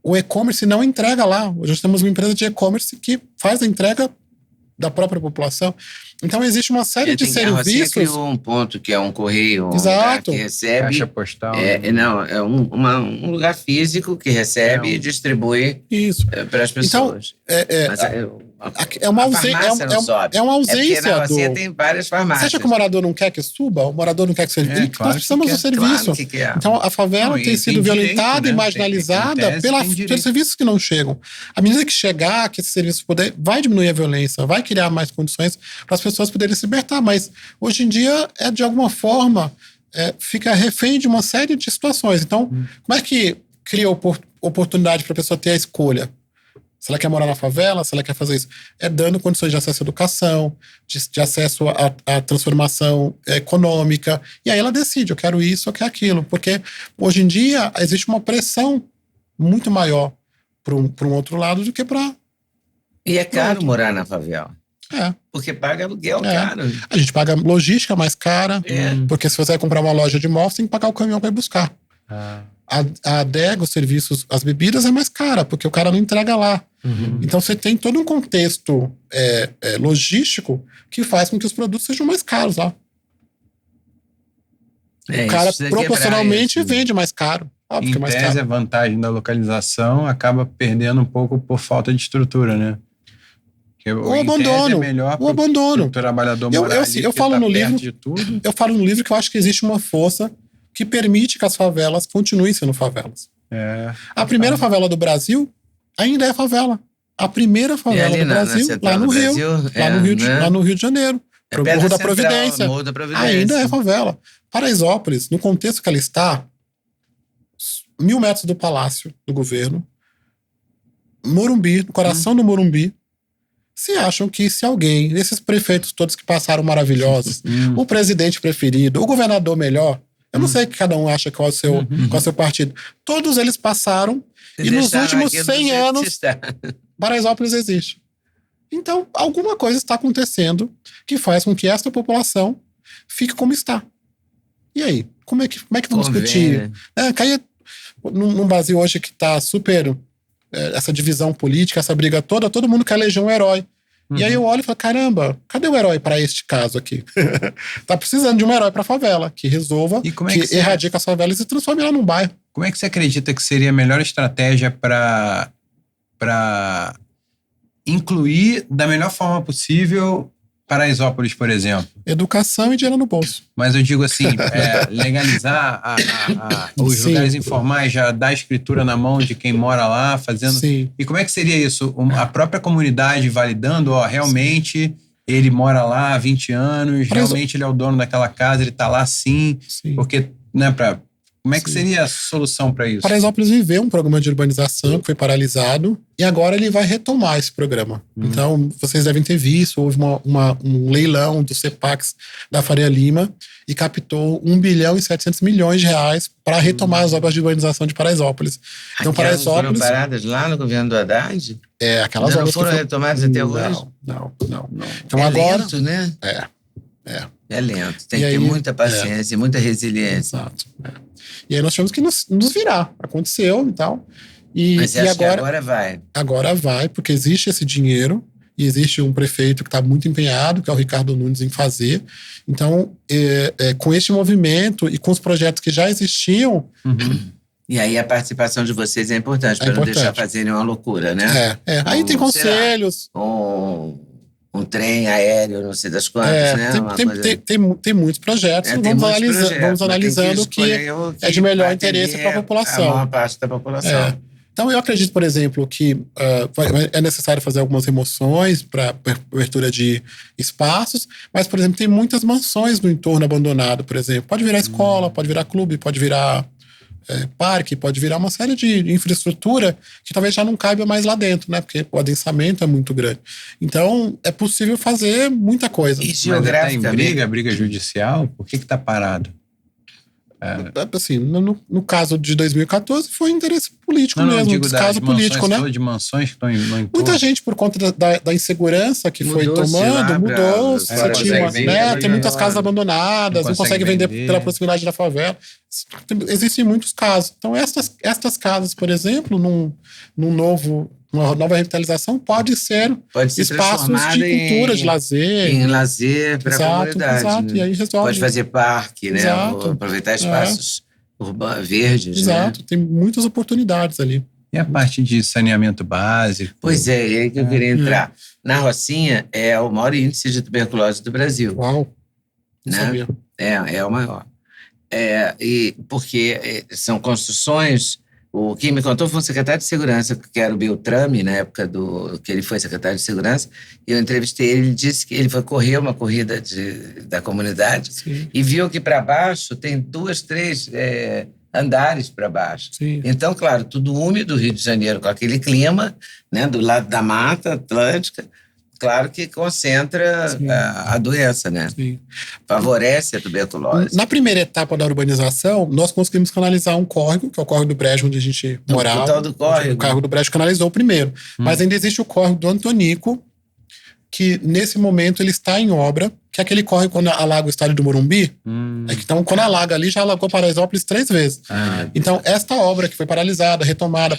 Speaker 1: O e-commerce não entrega lá. Hoje nós temos uma empresa de e-commerce que faz a entrega da própria população. Então existe uma série de serviços.
Speaker 3: Você criou um ponto que é um correio,
Speaker 1: Exato.
Speaker 3: Que recebe.
Speaker 2: Caixa postal.
Speaker 3: É um lugar físico que recebe e distribui para as pessoas.
Speaker 1: Então, é uma ausência. É uma ausência.
Speaker 3: Porque na Rocinha tem várias farmácias.
Speaker 1: Você acha que o morador não quer que suba? O morador não quer que seja.
Speaker 2: Claro,
Speaker 1: nós precisamos do serviço.
Speaker 3: Claro que
Speaker 1: então a favela tem sido violentada e marginalizada pelos serviços que não chegam. À medida que chegar, que esse serviço puder, vai diminuir a violência, vai criar mais condições para as pessoas poderem se libertar. Mas hoje em dia de alguma forma fica refém de uma série de situações. Então, como é que cria oportunidade para a pessoa ter a escolha? Se ela quer morar na favela, se ela quer fazer isso, dando condições de acesso à educação, de acesso à transformação econômica. E aí ela decide, eu quero isso, eu quero aquilo. Porque hoje em dia existe uma pressão muito maior para um outro lado do que para...
Speaker 3: E é caro morar na favela. Porque paga aluguel caro.
Speaker 1: A gente paga logística mais cara, porque se você vai comprar uma loja de móveis, tem que pagar o caminhão para ir buscar. A adega, os serviços, as bebidas é mais cara, porque o cara não entrega lá. Então você tem todo um contexto logístico que faz com que os produtos sejam mais caros lá. O cara proporcionalmente vende mais caro. Óbvio que é mais caro.
Speaker 2: Em tese, a vantagem da localização acaba perdendo um pouco por falta de estrutura, né?
Speaker 1: O abandono. O abandono.
Speaker 2: O trabalhador morar ali,
Speaker 1: eu falo no livro,
Speaker 2: de tudo.
Speaker 1: Eu falo no livro que eu acho que existe uma força que permite que as favelas continuem sendo favelas. A primeira favela do Brasil ainda é favela. A primeira favela do Brasil, lá no Rio. Lá no Rio de Janeiro. Morro da Providência. Ainda é favela. Paraisópolis, no contexto que ela está, 1.000 metros do Palácio do Governo, Morumbi, no coração do Morumbi, se acham que se alguém, esses prefeitos todos que passaram maravilhosos, o presidente preferido, o governador melhor, eu não sei que cada um acha qual é o seu partido. Todos eles passaram e nos últimos 100 anos Paraisópolis existe. Então, alguma coisa está acontecendo que faz com que esta população fique como está. E aí? Como é que vamos discutir? Num Brasil hoje que está super... essa divisão política, essa briga toda, todo mundo quer eleger um herói. E aí eu olho e falo, caramba, cadê o herói para este caso aqui? Tá precisando de um herói para a favela, que resolva, que erradica as favelas e transforme ela num bairro.
Speaker 2: Como é que você acredita que seria a melhor estratégia para incluir da melhor forma possível Paraisópolis, por exemplo?
Speaker 1: Educação e dinheiro no bolso.
Speaker 2: Mas eu digo assim, legalizar os lugares informais, já dar a escritura na mão de quem mora lá, fazendo...
Speaker 1: Sim.
Speaker 2: E como é que seria isso? A própria comunidade validando, realmente ele mora lá há 20 anos, realmente ele é o dono daquela casa, ele está lá sim. Porque, né, como é que seria a solução para isso?
Speaker 1: Paraisópolis viveu um programa de urbanização que foi paralisado e agora ele vai retomar esse programa. Então, vocês devem ter visto, houve um leilão do CEPAX da Faria Lima e captou 1 bilhão e 700 milhões de reais para retomar as obras de urbanização de Paraisópolis. Então, Paraisópolis...
Speaker 3: foram paradas lá no governo do Haddad?
Speaker 1: Aquelas obras
Speaker 3: não foram retomadas até hoje?
Speaker 1: Não. Então, agora...
Speaker 3: lento, né? É lento. Tem que ter muita paciência e muita resiliência.
Speaker 1: Exato. E aí nós tivemos que nos virar. Aconteceu e tal.
Speaker 3: Mas você acha que agora vai?
Speaker 1: Agora vai, porque existe esse dinheiro e existe um prefeito que está muito empenhado, que é o Ricardo Nunes, em fazer. Então, com este movimento e com os projetos que já existiam...
Speaker 3: E aí a participação de vocês é importante, para não deixar fazerem uma loucura, né?
Speaker 1: Aí tem conselhos.
Speaker 3: um trem aéreo, não sei das quantas, né?
Speaker 1: Tem muitos projetos, vamos analisando o que é de melhor interesse para a população.
Speaker 3: A maior parte da população.
Speaker 1: Então, eu acredito, por exemplo, que é necessário fazer algumas remoções para abertura de espaços, mas, por exemplo, tem muitas mansões no entorno abandonado, por exemplo. Pode virar escola, pode virar clube, pode virar parque, pode virar uma série de infraestrutura que talvez já não caiba mais lá dentro, né? Porque o adensamento é muito grande. Então, é possível fazer muita coisa.
Speaker 2: E geograficamente... Tá em briga judicial? Por que está parado?
Speaker 1: Assim, no caso de 2014 foi interesse político mesmo, descaso político, né?
Speaker 2: De mansões que estão no entorno.
Speaker 1: Muita gente, por conta da insegurança que foi tomando, mudou-se. Tem muitas casas abandonadas, não consegue vender pela proximidade da favela. Existem muitos casos. Então, estas casas, por exemplo, uma nova revitalização pode ser espaços de cultura, de lazer.
Speaker 3: Em lazer para a comunidade.
Speaker 1: Exato, né? E aí resolve.
Speaker 3: Pode fazer parque, né? Aproveitar espaços verdes.
Speaker 1: Exato,
Speaker 3: né?
Speaker 1: Tem muitas oportunidades ali.
Speaker 2: E a parte de saneamento básico?
Speaker 3: Pois é aí que eu queria entrar. Na Rocinha é o maior índice de tuberculose do Brasil.
Speaker 1: Uau!
Speaker 3: Né? É o maior. Porque são construções... O que me contou foi um secretário de segurança, que era o Beltrame, na época que ele foi secretário de segurança, e eu entrevistei ele, ele disse que ele foi correr uma corrida da comunidade.
Speaker 1: Sim.
Speaker 3: E viu que para baixo tem 2, 3 andares para baixo.
Speaker 1: Sim.
Speaker 3: Então, claro, tudo úmido, Rio de Janeiro, com aquele clima, né, do lado da Mata Atlântica, claro que concentra a doença, né?
Speaker 1: Sim.
Speaker 3: Favorece a tuberculose.
Speaker 1: Na primeira etapa da urbanização, nós conseguimos canalizar um córrego, que é o córrego do Brejo, onde a gente morava.
Speaker 3: O tal do córrego.
Speaker 1: O córrego do Brejo canalizou o primeiro. Mas ainda existe o córrego do Antonico, que nesse momento ele está em obra, que é aquele córrego quando alaga o estádio do Morumbi. Então, quando alaga ali, já alagou Paraisópolis 3 vezes. Então, esta obra que foi paralisada, retomada,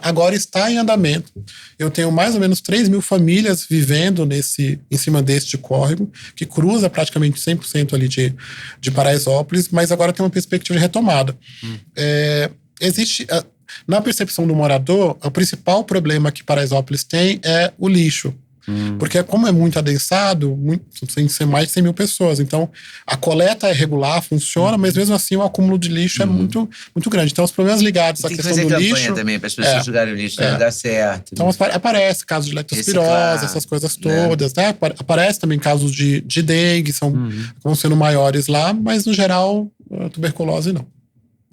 Speaker 1: agora está em andamento. Eu tenho mais ou menos 3 mil famílias vivendo em cima deste córrego, que cruza praticamente 100% ali de Paraisópolis, mas agora tem uma perspectiva de retomada. Existe... Na percepção do morador, o principal problema que Paraisópolis tem é o lixo. Porque como é muito adensado, tem que ser mais de 100 mil pessoas. Então, a coleta é regular, funciona, mas mesmo assim o acúmulo de lixo é muito, muito grande. Então, os problemas ligados à questão do lixo... Tem que fazer campanha
Speaker 3: também para as pessoas jogarem o lixo no lugar certo.
Speaker 1: Então, aparece casos de leptospirose, essas coisas todas, né? Aparece também casos de dengue, vão sendo maiores lá, mas no geral, a tuberculose não.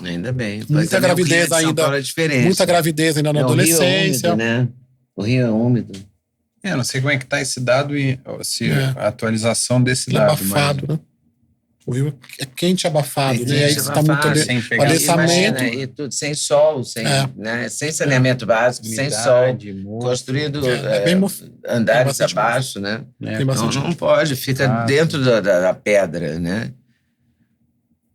Speaker 3: Ainda bem.
Speaker 1: Muita gravidez ainda. Muita gravidez ainda na adolescência.
Speaker 3: O Rio é úmido, né? O Rio é úmido.
Speaker 2: Não sei como é que está esse dado e a atualização desse dado.
Speaker 1: Abafado, né? O Rio é quente e abafado, né? Aí
Speaker 3: está muito adensamento. E tudo sem sol, sem saneamento básico, sem sol. Construído andares abaixo, né? Não pode, fica dentro da pedra, né?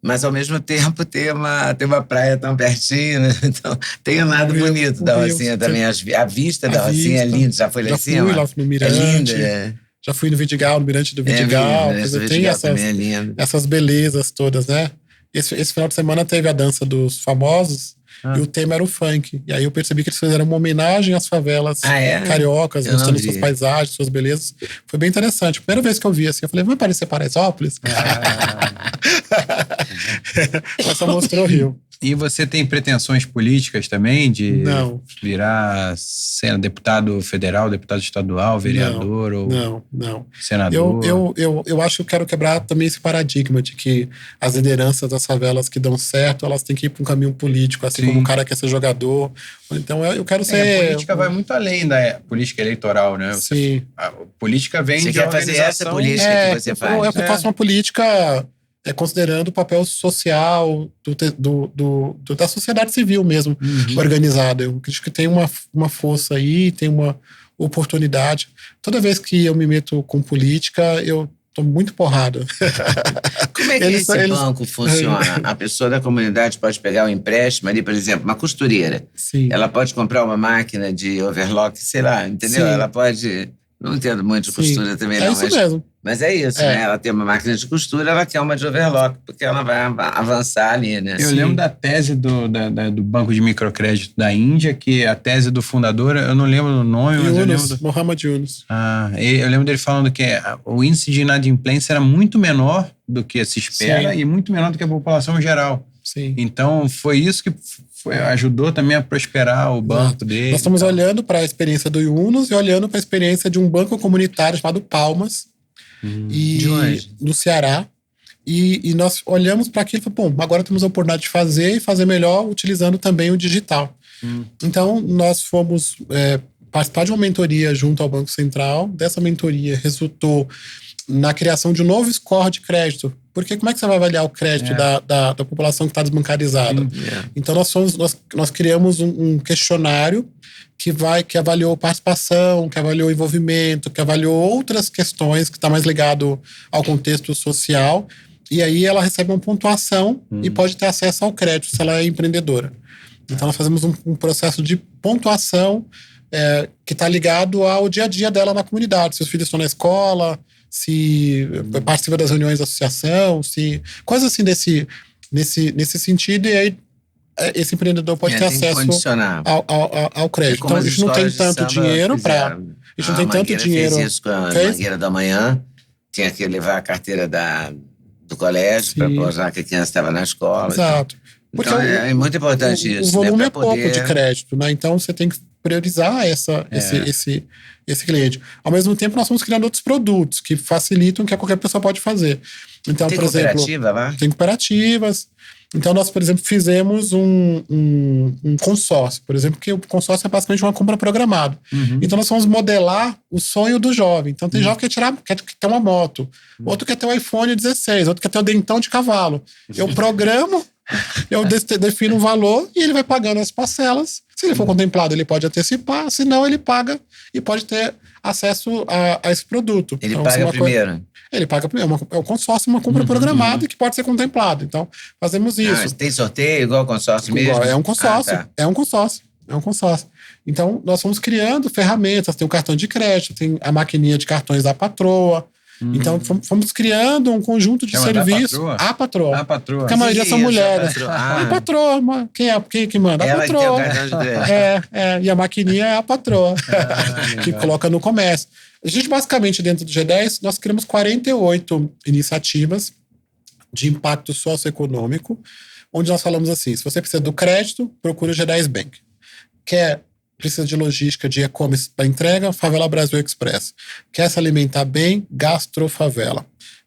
Speaker 3: Mas, ao mesmo tempo, tem uma praia tão pertinho, né? Então, tem um lado bonito da Rocinha também. A vista da Rocinha é linda. Já foi lá em cima?
Speaker 1: Já fui lá no Mirante.
Speaker 3: É linda,
Speaker 1: Já fui no Vidigal, no Mirante do Vidigal. Tem essas belezas todas, né? Esse final de semana teve a dança dos famosos e o tema era o funk. E aí eu percebi que eles fizeram uma homenagem às favelas cariocas, mostrando suas paisagens, suas belezas. Foi bem interessante. Primeira vez que eu vi assim, eu falei, vai parecer Paraisópolis? Mas só mostrou o Rio.
Speaker 2: E você tem pretensões políticas também de virar deputado federal, deputado estadual, vereador ou senador?
Speaker 1: Eu acho que eu quero quebrar também esse paradigma de que as lideranças das favelas que dão certo, elas têm que ir para um caminho político, assim como o cara quer ser jogador. Então eu quero ser...
Speaker 2: A política vai muito além da política eleitoral, né?
Speaker 1: Sim.
Speaker 2: A política vem
Speaker 3: de quer fazer essa política que você faz.
Speaker 1: Eu faço uma política... considerando o papel social da sociedade civil mesmo, organizada. Eu acho que tem uma força aí, tem uma oportunidade. Toda vez que eu me meto com política, eu tô muito porrada.
Speaker 3: Como é que esse banco funciona? A pessoa da comunidade pode pegar um empréstimo ali, por exemplo, uma costureira.
Speaker 1: Sim.
Speaker 3: Ela pode comprar uma máquina de overlock, sei lá, entendeu?
Speaker 1: Sim.
Speaker 3: Ela pode... Não entendo muito de costura também, não.
Speaker 1: É isso mesmo.
Speaker 3: Mas é isso, né? Ela tem uma máquina de costura, ela quer uma de overlock, porque ela vai avançar ali, né?
Speaker 2: Eu lembro da tese do Banco de Microcrédito da Índia, que a tese do fundador, eu não lembro o nome, mas eu lembro...
Speaker 1: Mohamed Yunus.
Speaker 2: Eu lembro dele falando que o índice de inadimplência era muito menor do que se espera e muito menor do que a população geral.
Speaker 1: Sim.
Speaker 2: Então, foi isso que ajudou também a prosperar o banco dele.
Speaker 1: Nós estamos olhando para a experiência do Yunus e olhando para a experiência de um banco comunitário chamado Palmas,
Speaker 3: de onde?
Speaker 1: No Ceará. E nós olhamos para aquilo e falamos, bom, agora temos a oportunidade de fazer e fazer melhor utilizando também o digital. Então, nós fomos participar de uma mentoria junto ao Banco Central. Dessa mentoria resultou na criação de um novo score de crédito. Porque como é que você vai avaliar o crédito da população que está desbancarizada? Então, nós criamos um questionário que avaliou participação, que avaliou envolvimento, que avaliou outras questões que está mais ligado ao contexto social. E aí ela recebe uma pontuação e pode ter acesso ao crédito se ela é empreendedora. Então, nós fazemos um processo de pontuação que está ligado ao dia a dia dela na comunidade. Se os filhos estão na escola, se participa das reuniões da associação, coisas assim nesse sentido. E aí esse empreendedor pode ter acesso ao crédito. Então, a gente não tem tanto dinheiro para... A gente não tem tanto dinheiro...
Speaker 3: fez isso com a Mangueira da Manhã. Tinha que levar a carteira do colégio para provar que a criança estava na escola.
Speaker 1: Exato.
Speaker 3: Porque então, é muito importante isso.
Speaker 1: O volume é pouco de crédito, né? Então, você tem que priorizar esse cliente. Ao mesmo tempo, nós estamos criando outros produtos que facilitam, que qualquer pessoa pode fazer. Então,
Speaker 3: tem
Speaker 1: por exemplo...
Speaker 3: Tem cooperativa lá?
Speaker 1: Tem cooperativas. Então, nós, por exemplo, fizemos um consórcio. Por exemplo, que o consórcio é basicamente uma compra programada. Então, nós vamos modelar o sonho do jovem. Então, tem jovem que quer ter uma moto. Outro quer ter um iPhone 16. Outro quer ter o dentão de cavalo. Eu programo, eu defino um valor e ele vai pagando as parcelas. Se ele for contemplado, ele pode antecipar. Se não, ele paga e pode ter acesso a esse produto.
Speaker 3: Ele então, paga primeiro?
Speaker 1: Ele paga primeiro. É um consórcio, uma compra programada que pode ser contemplado. Então, fazemos isso.
Speaker 3: Tem sorteio igual consórcio mesmo?
Speaker 1: É um consórcio. É um consórcio. Então, nós fomos criando ferramentas. Tem o cartão de crédito, tem a maquininha de cartões da patroa. Então, fomos criando um conjunto de serviços. A patroa. Porque a maioria são mulheres. A patroa. Quem manda? A patroa. E a maquininha é a patroa. Que coloca no comércio. A gente, basicamente, dentro do G10, nós criamos 48 iniciativas de impacto socioeconômico, onde nós falamos assim, se você precisa do crédito, procura o G10 Bank. Precisa de logística, de e-commerce para entrega, Favela Brasil Express. Quer se alimentar bem, Gastrofavela.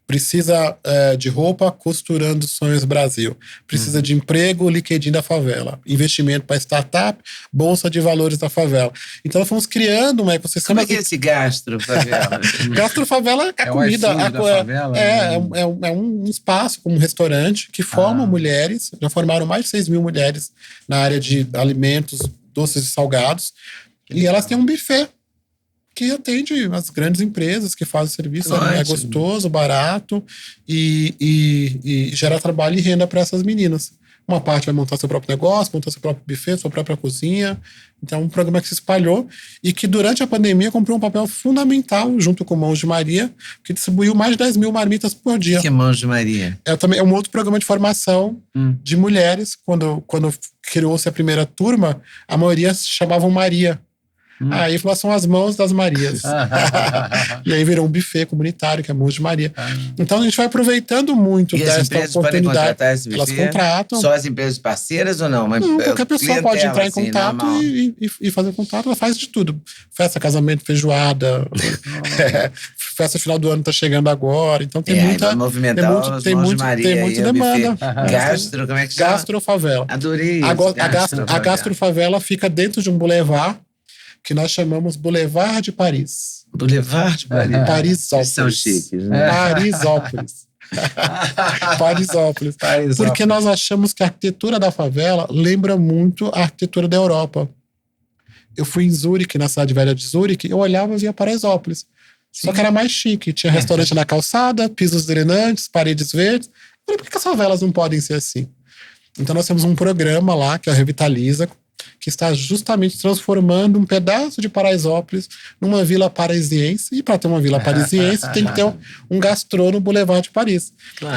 Speaker 1: Precisa de roupa, Costurando Sonhos Brasil. Precisa de emprego, LinkedIn da Favela. Investimento para startup, Bolsa de Valores da Favela. Então, nós fomos criando uma ecossistema...
Speaker 3: Como é que é esse Gastrofavela?
Speaker 1: Gastrofavela é a comida. É um espaço, como um restaurante, que forma mulheres. Já formaram mais de 6 mil mulheres na área de alimentos, doces e salgados. E elas têm um buffet que atende as grandes empresas que fazem serviço, é gostoso, barato e gera trabalho e renda para essas meninas. Uma parte vai montar seu próprio negócio, montar seu próprio buffet, sua própria cozinha. Então, um programa que se espalhou e que durante a pandemia cumpriu um papel fundamental junto com Mãos de Maria, que distribuiu mais de 10 mil marmitas por dia.
Speaker 3: Que é Mãos de Maria?
Speaker 1: É um outro programa de formação de mulheres. Quando criou-se a primeira turma, a maioria se chamavam Maria. Aí são as Mãos das Marias. E aí virou um buffet comunitário, que é Mãos de Maria. Então a gente vai aproveitando muito dessa oportunidade. Elas contratam.
Speaker 3: Só as empresas parceiras ou não?
Speaker 1: Não, qualquer pessoa pode entrar em contato e fazer contato. Ela faz de tudo. Festa, casamento, feijoada. Festa final do ano está chegando agora. Então tem muita demanda.
Speaker 3: Gastro, como é que chama?
Speaker 1: Gastrofavela.
Speaker 3: Adorei isso.
Speaker 1: A Gastrofavela fica dentro de um boulevard que nós chamamos Boulevard de Paris.
Speaker 3: Boulevard de Paris.
Speaker 1: Parisópolis.
Speaker 3: São chiques, né?
Speaker 1: Parisópolis. Porque nós achamos que a arquitetura da favela lembra muito a arquitetura da Europa. Eu fui em Zurique, na cidade velha de Zurique, eu olhava e via Paraisópolis. Só que era mais chique. Tinha restaurante na calçada, pisos drenantes, paredes verdes. Eu falei, por que as favelas não podem ser assim? Então nós temos um programa lá, que é a Revitaliza, que está justamente transformando um pedaço de Paraisópolis numa vila parisiense. E para ter uma vila parisiense, tem que ter um gastrô no Boulevard de Paris.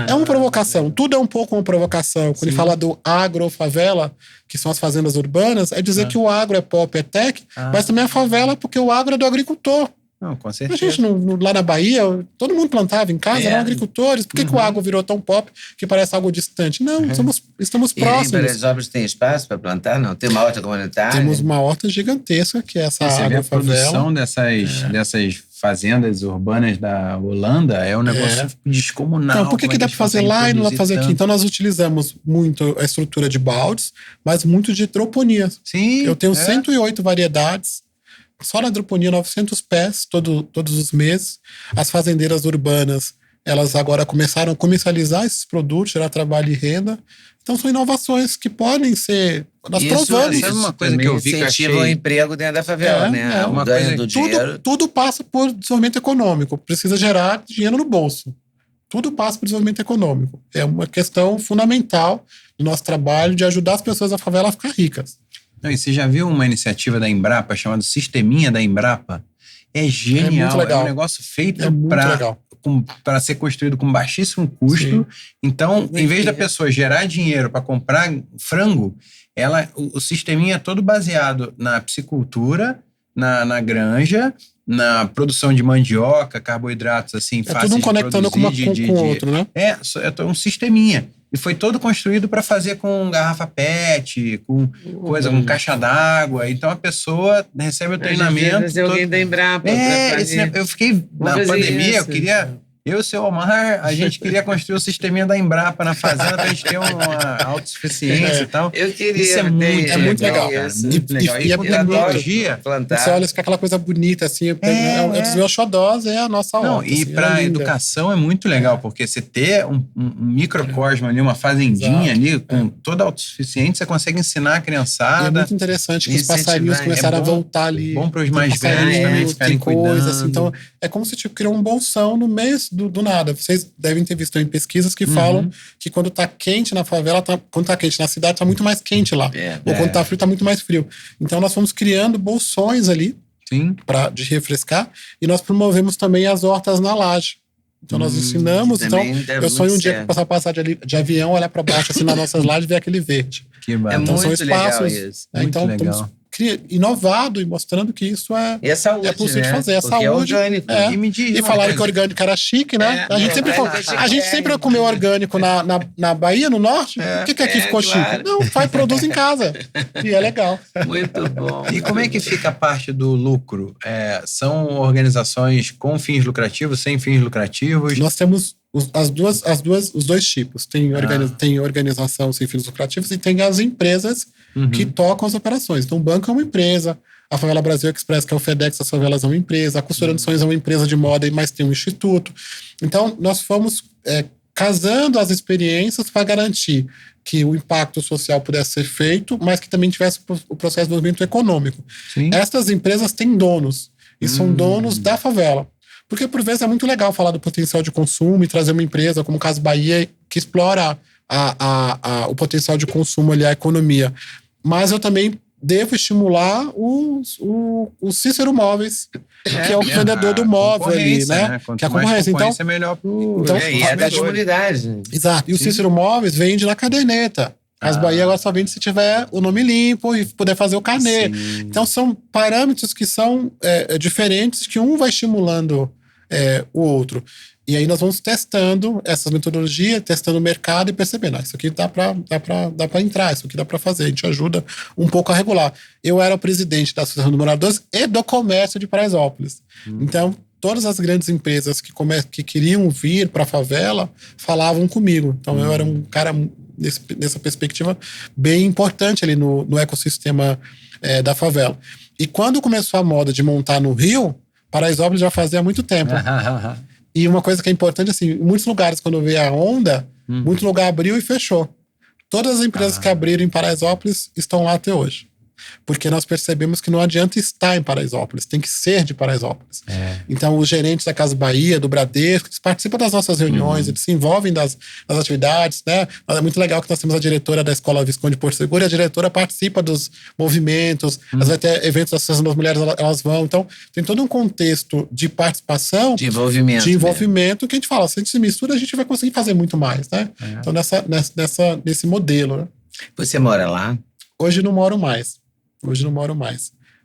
Speaker 1: É uma provocação. Tudo é um pouco uma provocação. Quando ele fala do agrofavela, que são as fazendas urbanas, é dizer que o agro é pop, é tech, mas também é favela porque o agro é do agricultor.
Speaker 2: Não, com certeza.
Speaker 1: A gente, lá na Bahia, todo mundo plantava em casa, eram agricultores. Por que o agro virou tão pop que parece algo distante? Não, estamos próximos.
Speaker 3: E em Paraisópolis tem espaço para plantar? Não? Tem uma horta comunitária?
Speaker 1: Temos uma horta gigantesca, que é essa agrofavela.
Speaker 2: A produção dessas fazendas urbanas da Holanda é um negócio descomunal.
Speaker 1: Então, por que dá para fazer lá e não dá para fazer aqui? Então, nós utilizamos muito a estrutura de baldes, mas muito de hidroponia.
Speaker 2: Sim.
Speaker 1: Eu tenho 108 variedades. Só na hidroponia, 900 pés todos os meses. As fazendeiras urbanas, elas agora começaram a comercializar esses produtos, gerar trabalho e renda. Então, são inovações que podem ser... Nós provamos.
Speaker 2: Sabe uma coisa que eu vi que
Speaker 3: incentiva o emprego dentro da favela, né?
Speaker 1: Uma
Speaker 3: ganho do dinheiro.
Speaker 1: Tudo passa por desenvolvimento econômico. Precisa gerar dinheiro no bolso. Tudo passa por desenvolvimento econômico. É uma questão fundamental do nosso trabalho de ajudar as pessoas da favela a ficar ricas.
Speaker 2: Não, e você já viu uma iniciativa da Embrapa chamada Sisteminha da Embrapa? É genial.
Speaker 1: É muito legal.
Speaker 2: É um negócio feito para ser construído com baixíssimo custo. Sim. Então, em vez da pessoa gerar dinheiro para comprar frango, o sisteminha é todo baseado na piscicultura, na granja, na produção de mandioca, carboidratos assim, fáceis de produzir.
Speaker 1: É tudo um conectando com o outro, né?
Speaker 2: É um sisteminha. E foi todo construído para fazer com garrafa PET, com coisa, com caixa d'água. Então a pessoa recebe o treinamento.
Speaker 3: Alguém da Embrapa.
Speaker 2: Eu fiquei na pandemia, eu queria. Eu e o seu Omar, a gente queria construir o sisteminha da Embrapa na fazenda para a gente ter uma autossuficiência e tal.
Speaker 3: Eu queria.
Speaker 2: Isso é muito legal. Cara, muito legal.
Speaker 1: E a tecnologia. Você olha, fica aquela coisa bonita, assim. Um dos meus xodós é a nossa horta.
Speaker 2: E para a educação é muito legal, porque você ter um microcosmo ali, uma fazendinha ali, com toda a autossuficiente, você consegue ensinar a criançada.
Speaker 1: E é muito interessante que os passarinhos começaram a voltar ali.
Speaker 2: Bom para os mais velhos também ficarem cuidando.
Speaker 1: Assim. Então, é como se criou um bolsão no meio do nada. Vocês devem ter visto em pesquisas que falam que quando tá quente na favela, quando tá quente na cidade, tá muito mais quente lá. Ou quando tá frio, tá muito mais frio. Então nós fomos criando bolsões ali de refrescar, e nós promovemos também as hortas na laje. Então nós ensinamos. Então eu sonho um dia passar de avião, olhar para baixo assim nas nossas lajes e ver aquele verde.
Speaker 2: Que bacana.
Speaker 1: Então são
Speaker 3: muito
Speaker 1: espaços.
Speaker 3: Legal isso.
Speaker 1: Então estamos inovado e mostrando que isso é possível de fazer. É saúde.
Speaker 3: É orgânico.
Speaker 1: E falaram que orgânico era chique, né? A gente sempre comeu orgânico na Bahia, no norte. Por que aqui ficou chique? Não, produz em casa. E é legal.
Speaker 3: Muito bom.
Speaker 2: E como é que fica a parte do lucro? São organizações com fins lucrativos, sem fins lucrativos?
Speaker 1: Nós temos os dois tipos. Tem organização sem fins lucrativos e tem as empresas que tocam as operações. Então, o banco é uma empresa, a Favela Brasil Express, que é o FedEx, as favelas é uma empresa, a Costura de Sonhos é uma empresa de moda, mas tem um instituto. Então, nós fomos casando as experiências para garantir que o impacto social pudesse ser feito, mas que também tivesse o processo de desenvolvimento econômico. Sim. Estas empresas têm donos, e são donos da favela. Porque, por vezes, é muito legal falar do potencial de consumo e trazer uma empresa, como o Casa Bahia, que explora o potencial de consumo ali, a economia. Mas eu também devo estimular o Cícero Móveis, que é o vendedor do móvel ali, né?
Speaker 2: Que é a concorrência. Então, é melhor
Speaker 3: e é da comunidade.
Speaker 1: Exato. E o Cícero Móveis vende na caderneta. As Bahia agora só vende se tiver o nome limpo e puder fazer o carnê. Então, são parâmetros que são diferentes, que um vai estimulando o outro. E aí nós vamos testando essas metodologias, testando o mercado e percebendo, isso aqui dá para entrar, isso aqui dá para fazer. A gente ajuda um pouco a regular. Eu era o presidente da Associação de Moradores e do Comércio de Paraisópolis. Então, todas as grandes empresas que queriam vir para a favela falavam comigo. Então, eu era um cara nessa perspectiva bem importante ali no ecossistema da favela. E quando começou a moda de montar no Rio, Paraisópolis já fazia há muito tempo. E uma coisa que é importante, assim, em muitos lugares, quando veio a onda, muito lugar abriu e fechou. Todas as empresas que abriram em Paraisópolis estão lá até hoje. Porque nós percebemos que não adianta estar em Paraisópolis, tem que ser de Paraisópolis. Então, os gerentes da Casa Bahia, do Bradesco, eles participam das nossas reuniões, eles se envolvem das atividades, né? É muito legal que nós temos a diretora da Escola Visconde Porto Seguro, e a diretora participa dos movimentos, elas vai ter eventos da Associação das Mulheres, elas vão. Então, tem todo um contexto de participação,
Speaker 3: de envolvimento
Speaker 1: que a gente fala, se a gente se mistura, a gente vai conseguir fazer muito mais, né? Então, nesse modelo, né?
Speaker 3: Você mora lá?
Speaker 1: Hoje não moro mais.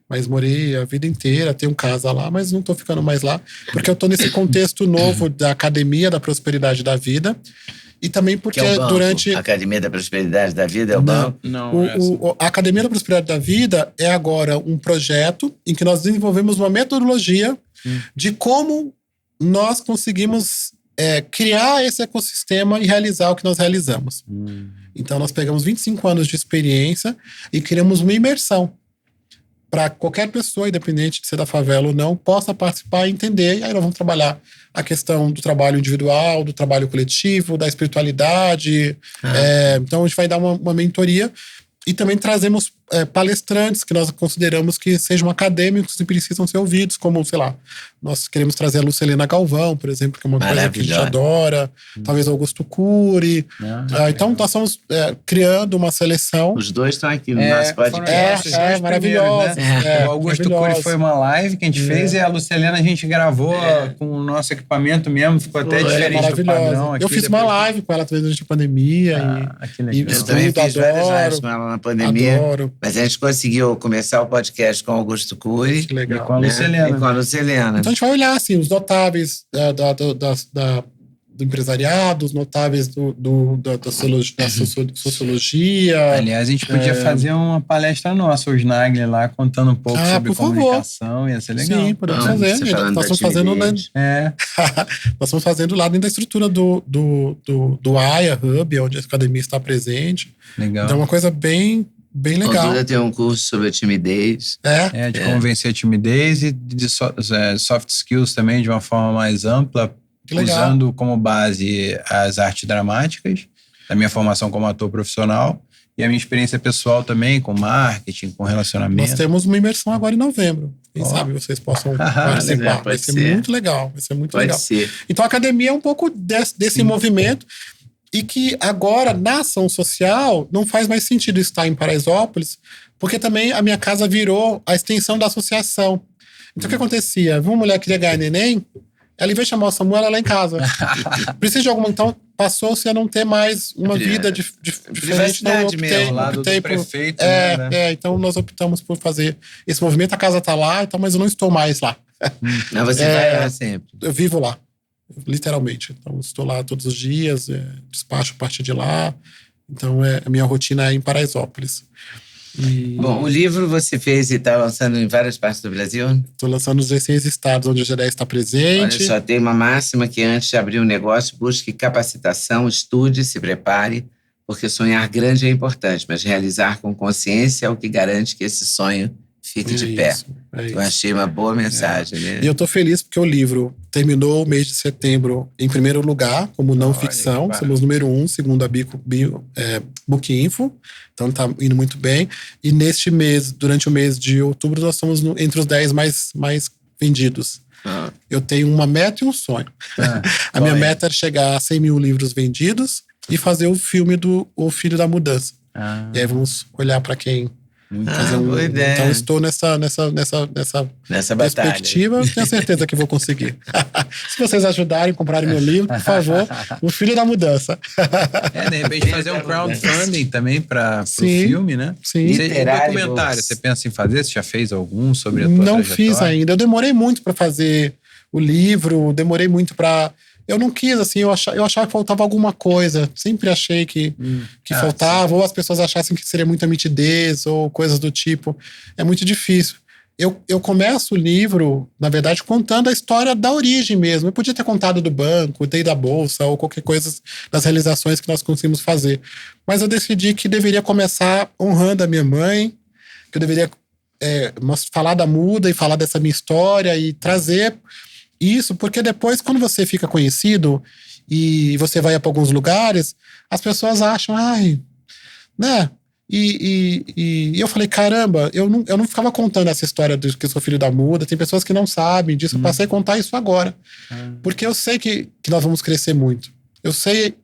Speaker 1: Mas morei a vida inteira, tenho casa lá, mas não tô ficando mais lá, porque eu tô nesse contexto novo da Academia da Prosperidade da Vida, e também porque
Speaker 3: que é o banco.
Speaker 1: Durante...
Speaker 3: A Academia da Prosperidade da Vida é o banco?
Speaker 1: Não. A Academia da Prosperidade da Vida é agora um projeto em que nós desenvolvemos uma metodologia de como nós conseguimos criar esse ecossistema e realizar o que nós realizamos. Então, nós pegamos 25 anos de experiência e criamos uma imersão para qualquer pessoa, independente de ser da favela ou não, possa participar e entender. E aí nós vamos trabalhar a questão do trabalho individual, do trabalho coletivo, da espiritualidade. Então, a gente vai dar uma mentoria. E também trazemos palestrantes que nós consideramos que sejam acadêmicos e precisam ser ouvidos, como, sei lá, nós queremos trazer a Lucelena Galvão, por exemplo, que é uma coisa que a gente adora, talvez Augusto Cury. Então, nós estamos criando uma seleção.
Speaker 3: Os dois estão aqui no nosso podcast.
Speaker 1: Maravilhoso.
Speaker 2: Né? O Augusto Cury foi uma live que a gente fez e a Lucelena a gente gravou com o nosso equipamento mesmo, ficou até diferente do padrão.
Speaker 1: Eu fiz uma live com ela durante a pandemia.
Speaker 3: Eu também fiz várias lives com ela na pandemia. Adoro. Mas a gente conseguiu começar o podcast com o Augusto Cury.
Speaker 1: Que legal.
Speaker 2: E com a Lucelena.
Speaker 1: Então a gente vai olhar assim, os notáveis do empresariado, os notáveis da sociologia.
Speaker 2: Aliás, a gente podia fazer uma palestra nossa, o Snagli lá, contando um pouco sobre comunicação. Ia ser legal.
Speaker 1: Sim, podemos fazer. Nós estamos fazendo nós estamos fazendo lá dentro da estrutura do AIA Hub, onde a academia está presente.
Speaker 2: Legal.
Speaker 1: Então é uma coisa bem legal.
Speaker 3: Duda tem um curso sobre a timidez.
Speaker 2: De convencer a timidez e de soft skills também, de uma forma mais ampla, usando como base as artes dramáticas, a minha formação como ator profissional e a minha experiência pessoal também, com marketing, com relacionamento.
Speaker 1: Nós temos uma imersão agora em novembro. Quem sabe vocês possam participar. Vai ser muito legal.
Speaker 3: Pode ser.
Speaker 1: Então a academia é um pouco desse movimento. E que agora, na ação social, não faz mais sentido estar em Paraisópolis, porque também a minha casa virou a extensão da associação. Então, o que acontecia? Uma mulher queria ganhar neném, ela, em vez de chamar o Samuel, ela lá em casa. Precisa de alguma... Então, passou-se a não ter mais uma vida diferente. Então,
Speaker 2: optei por prefeito.
Speaker 1: Então, nós optamos por fazer esse movimento. A casa está lá, então, mas eu não estou mais lá.
Speaker 3: Não, você vai lá sempre.
Speaker 1: Eu vivo lá. Literalmente. Então, estou lá todos os dias, despacho a partir de lá. Então, a minha rotina é em Paraisópolis.
Speaker 3: Bom, o livro você fez e está lançando em várias partes do Brasil?
Speaker 1: Estou lançando nos 16 estados onde o GDE está presente.
Speaker 3: Olha só, tem uma máxima que antes de abrir um negócio, busque capacitação, estude, se prepare, porque sonhar grande é importante, mas realizar com consciência é o que garante que esse sonho fique de pé. Eu achei uma boa mensagem, né? E
Speaker 1: eu tô feliz porque o livro terminou o mês de setembro em primeiro lugar, como não ficção. Somos número 1, segundo a Book Info. Então tá indo muito bem. E neste mês, durante o mês de outubro, nós estamos entre os 10 mais vendidos. Eu tenho uma meta e um sonho. A minha meta é chegar a 100 mil livros vendidos e fazer o filme do O Filho da Mudança. E aí vamos olhar para quem...
Speaker 3: boa ideia.
Speaker 1: Então estou nessa perspectiva, tenho certeza que vou conseguir. Se vocês ajudarem, comprarem meu livro, por favor, O Filho da Mudança.
Speaker 2: De repente fazer um crowdfunding também para o filme, né?
Speaker 1: Sim.
Speaker 2: Um documentário, você pensa em fazer? Você já fez algum sobre a tua trajetória?
Speaker 1: Não fiz ainda. Eu demorei muito para fazer o livro, demorei muito para... Eu não quis, assim, eu achava que faltava alguma coisa. Sempre achei que faltava, ou as pessoas achassem que seria muita mitidez, ou coisas do tipo. É muito difícil. Eu começo o livro, na verdade, contando a história da origem mesmo. Eu podia ter contado do banco, da bolsa, ou qualquer coisa das realizações que nós conseguimos fazer. Mas eu decidi que deveria começar honrando a minha mãe, que eu deveria falar da muda e falar dessa minha história e trazer... Isso, porque depois, quando você fica conhecido e você vai para alguns lugares, as pessoas acham, né? E eu falei, caramba, eu não ficava contando essa história de que eu sou filho da muda. Tem pessoas que não sabem disso. Eu passei a contar isso agora. Porque eu sei que nós vamos crescer muito. Eu sei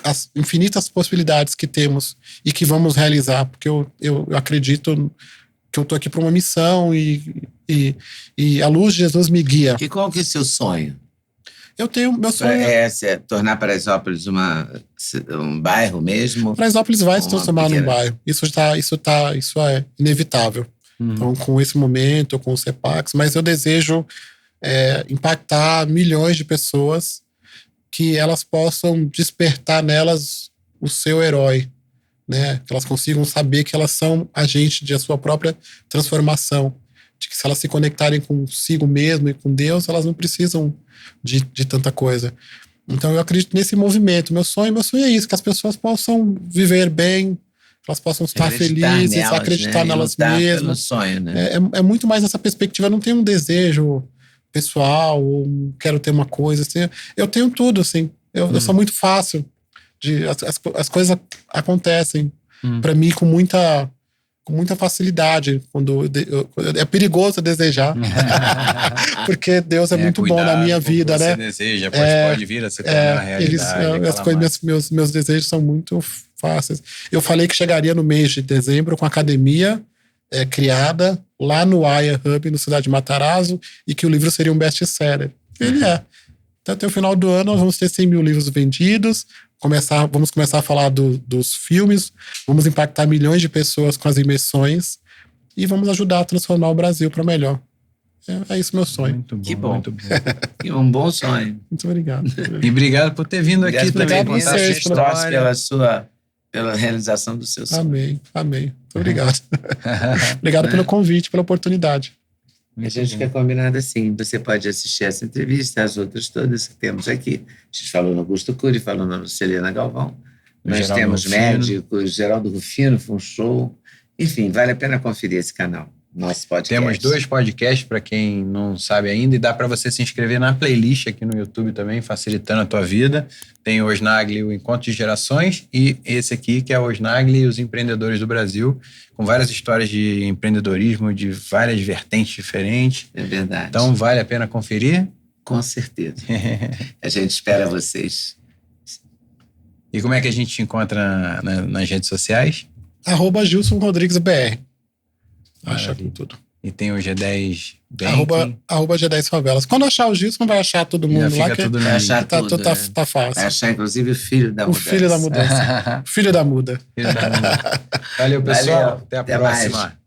Speaker 1: as infinitas possibilidades que temos e que vamos realizar. Porque eu acredito que eu tô aqui para uma missão e a luz de Jesus me guia.
Speaker 3: E qual que é o seu sonho?
Speaker 1: Eu tenho, meu sonho
Speaker 3: é tornar Paraisópolis um bairro mesmo?
Speaker 1: Paraisópolis vai se transformar num bairro. Isso é inevitável. Então, com esse momento, com os CEPACs, mas eu desejo impactar milhões de pessoas, que elas possam despertar nelas o seu herói, né? Que elas consigam saber que elas são agentes de sua própria transformação, de que se elas se conectarem consigo mesmo e com Deus, elas não precisam de tanta coisa. Então eu acredito nesse movimento. Meu sonho é isso, que as pessoas possam viver bem, que elas possam estar felizes, nelas, acreditar nelas mesmas.
Speaker 3: Pelo sonho, né?
Speaker 1: É muito mais essa perspectiva. Eu não tenho um desejo pessoal, ou quero ter uma coisa assim. Eu tenho tudo, assim. Eu sou muito fácil. As coisas acontecem para mim com muita facilidade. É perigoso desejar. Porque Deus é muito bom na minha vida, né?
Speaker 2: Você deseja, pode vir a se tornar realidade.
Speaker 1: Meus desejos são muito fáceis. Eu falei que chegaria no mês de dezembro com a academia criada lá no Aya Hub, no Cidade de Matarazzo, e que o livro seria um best-seller. Ele é. Então, até o final do ano, nós vamos ter 100 mil livros vendidos. Vamos começar a falar dos filmes, vamos impactar milhões de pessoas com as imersões e vamos ajudar a transformar o Brasil para melhor. É isso meu sonho.
Speaker 2: Muito bom,
Speaker 3: que bom.
Speaker 2: Muito bom.
Speaker 3: E um bom sonho.
Speaker 1: Muito obrigado.
Speaker 2: E obrigado por ter vindo aqui também.
Speaker 3: Contar a história pela realização do seu sonho.
Speaker 1: Amém. Muito obrigado. Obrigado pelo convite, pela oportunidade.
Speaker 3: A gente fica combinado assim. Você pode assistir essa entrevista, as outras todas que temos aqui. A gente falou no Augusto Cury, falou na Celina Galvão. Nós temos médicos, Geraldo Rufino, foi um show. Enfim, vale a pena conferir esse canal. Nosso podcast.
Speaker 2: Temos 2 podcasts para quem não sabe ainda, e dá para você se inscrever na playlist aqui no YouTube também, facilitando a tua vida. Tem o Osnagli, o Encontro de Gerações, e esse aqui que é o Osnagli e os Empreendedores do Brasil, com várias histórias de empreendedorismo de várias vertentes diferentes.
Speaker 3: É verdade.
Speaker 2: Então vale a pena conferir?
Speaker 3: Com certeza. A gente espera vocês.
Speaker 2: E como é que a gente te encontra nas redes sociais?
Speaker 1: @Gilson Rodrigues BR. Acha com tudo.
Speaker 2: E tem o G10
Speaker 1: @ G10 Favelas. Quando achar o Gilson, vai achar todo mundo lá. Que
Speaker 3: vai achar tudo,
Speaker 1: tá fácil.
Speaker 3: Vai achar, inclusive, o filho da mudança.
Speaker 1: Filho da mudança. Filho da muda.
Speaker 2: Valeu, pessoal. Até a próxima.
Speaker 3: Mais.